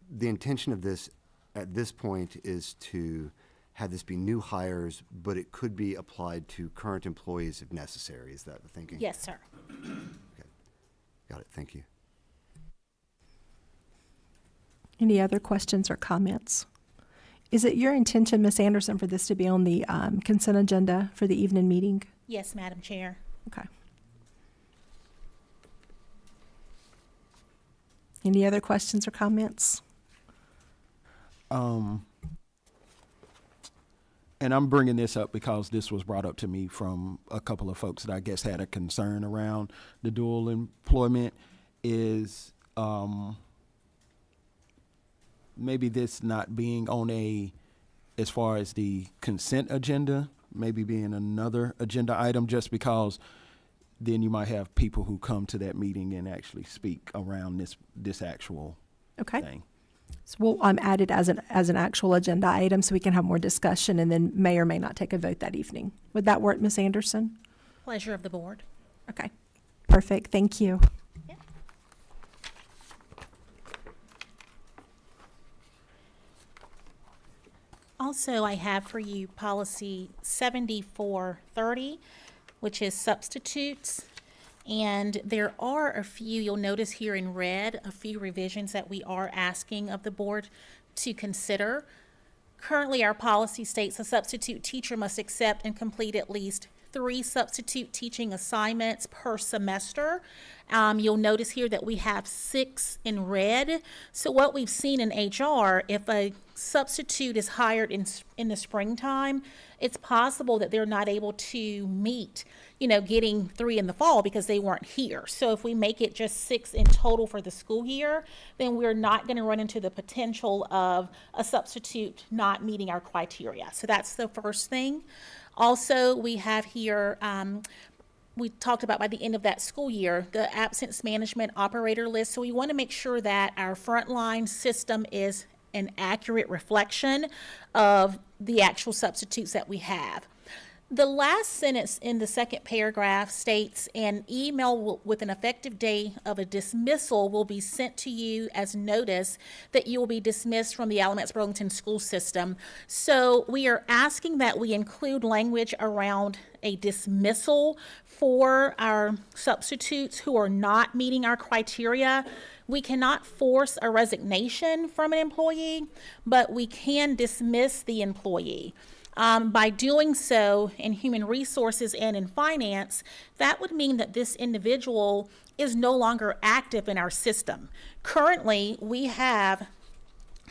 the intention of this at this point is to have this be new hires, but it could be applied to current employees if necessary. Is that the thinking? Yes, sir. Okay. Got it. Thank you. Any other questions or comments? Is it your intention, Ms. Anderson, for this to be on the consent agenda for the evening meeting? Yes, Madam Chair. Okay. Any other questions or comments? And I'm bringing this up because this was brought up to me from a couple of folks that I guess had a concern around the dual employment, is maybe this not being on as far as the consent agenda, maybe being another agenda item, just because then you might have people who come to that meeting and actually speak around this actual thing. So we'll add it as an actual agenda item so we can have more discussion and then may or may not take a vote that evening. Would that work, Ms. Anderson? Pleasure of the board. Okay, perfect. Thank you. Yep. Also, I have for you policy 7430, which is substitutes. And there are a few, you'll notice here in red, a few revisions that we are asking of the board to consider. Currently, our policy states a substitute teacher must accept and complete at least 3 substitute teaching assignments per semester. You'll notice here that we have 6 in red. So what we've seen in HR, if a substitute is hired in the springtime, it's possible that they're not able to meet, getting 3 in the fall because they weren't here. So if we make it just 6 in total for the school year, then we're not going to run into the potential of a substitute not meeting our criteria. So that's the first thing. Also, we have here, we talked about by the end of that school year, the absence management operator list. So we want to make sure that our frontline system is an accurate reflection of the actual substitutes that we have. The last sentence in the second paragraph states an email with an effective date of a dismissal will be sent to you as notice that you will be dismissed from the Alamance-Burlington school system. So we are asking that we include language around a dismissal for our substitutes who are not meeting our criteria. We cannot force a resignation from an employee, but we can dismiss the employee. By doing so in human resources and in finance, that would mean that this individual is no longer active in our system. Currently, we have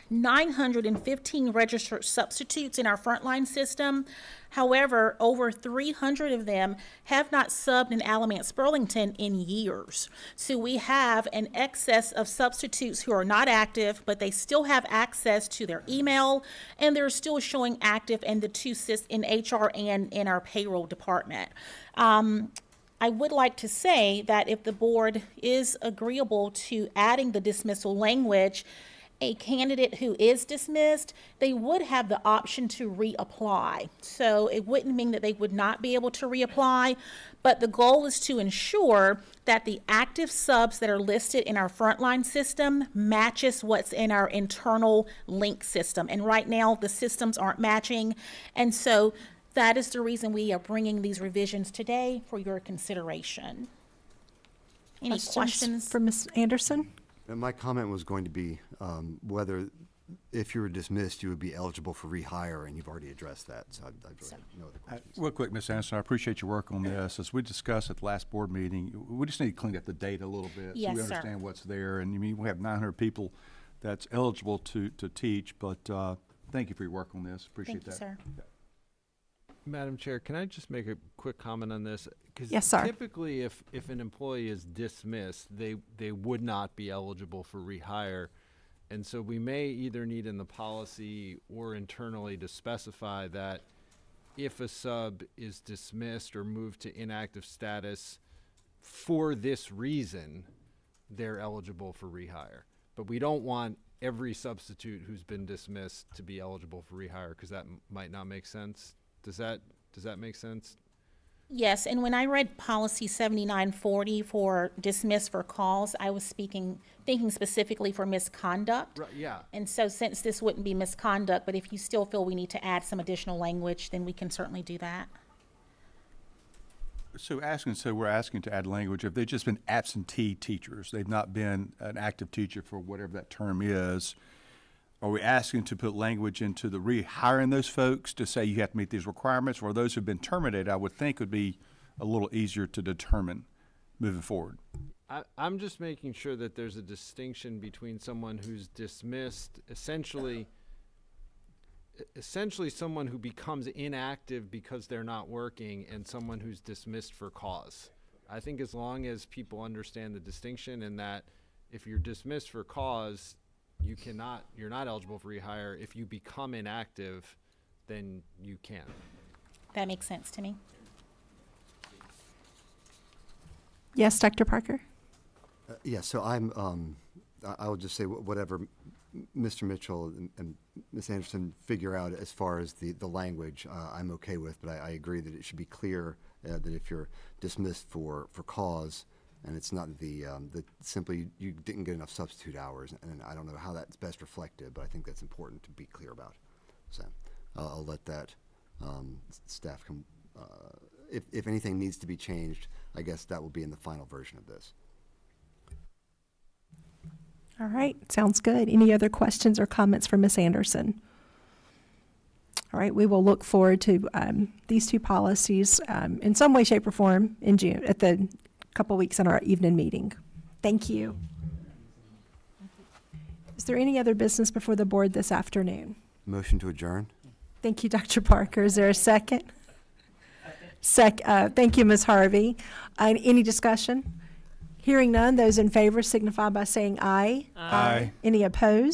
915 registered substitutes in our frontline system. However, over 300 of them have not subbed in Alamance-Burlington in years. So we have an excess of substitutes who are not active, but they still have access to their email, and they're still showing active in the two in HR and in our payroll department. I would like to say that if the board is agreeable to adding the dismissal language, a candidate who is dismissed, they would have the option to reapply. So it wouldn't mean that they would not be able to reapply, but the goal is to ensure that the active subs that are listed in our frontline system matches what's in our internal link system. And right now, the systems aren't matching. And so that is the reason we are bringing these revisions today for your consideration. Any questions? For Ms. Anderson? And my comment was going to be whether, if you were dismissed, you would be eligible for rehire, and you've already addressed that. So I'd really no other questions. Real quick, Ms. Anderson, I appreciate your work on this. As we discussed at the last board meeting, we just need to clean up the data a little bit Yes, so we sir. understand what's there. And we have 900 people that's eligible to teach, but thank you for your work on this. Appreciate Thank you, that. sir. Madam Chair, can I just make a quick comment on this? 'Cause Yes, sir. typically, if an employee is dismissed, they would not be eligible for rehire. And so we may either need in the policy or internally to specify that if a sub is dismissed or moved to inactive status for this reason, they're eligible for rehire. But we don't want every substitute who's been dismissed to be eligible for rehire, because that might not make sense. Does that make sense? Yes, and when I read policy 7940 for dismiss for cause, I was thinking specifically for misconduct. Right, yeah. And so since this wouldn't be misconduct, but if you still feel we need to add some additional language, then we can certainly do that. So we're asking to add language, if they've just been absentee teachers, they've not been an active teacher for whatever that term is, are we asking to put language into the rehiring those folks to say you have to meet these requirements, or those who've been terminated, I would think would be a little easier to determine moving forward? I'm just making sure that there's a distinction between someone who's dismissed, essentially someone who becomes inactive because they're not working, and someone who's dismissed for cause. I think as long as people understand the distinction, and that if you're dismissed for cause, you're not eligible for rehire. If you become inactive, then you can. That makes sense to me. Yes, Dr. Parker? Yeah, so I will just say whatever Mr. Mitchell and Ms. Anderson figure out as far as the language, I'm okay with, but I agree that it should be clear that if you're dismissed for cause, and it's not that simply you didn't get enough substitute hours, and I don't know how that's best reflected, but I think that's important to be clear about. So I'll let that staff if anything needs to be changed, I guess that will be in the final version of this. All right, sounds good. Any other questions or comments for Ms. Anderson? All right, we will look forward to these two policies in some way, shape, or form in June, at the couple weeks in our evening meeting. Thank you. Is there any other business before the board this afternoon? Motion to adjourn? Thank you, Dr. Parker. Is there a second? Thank you, Ms. Harvey. Any discussion? Hearing none, those in favor signify by saying aye. Aye. Any opposed?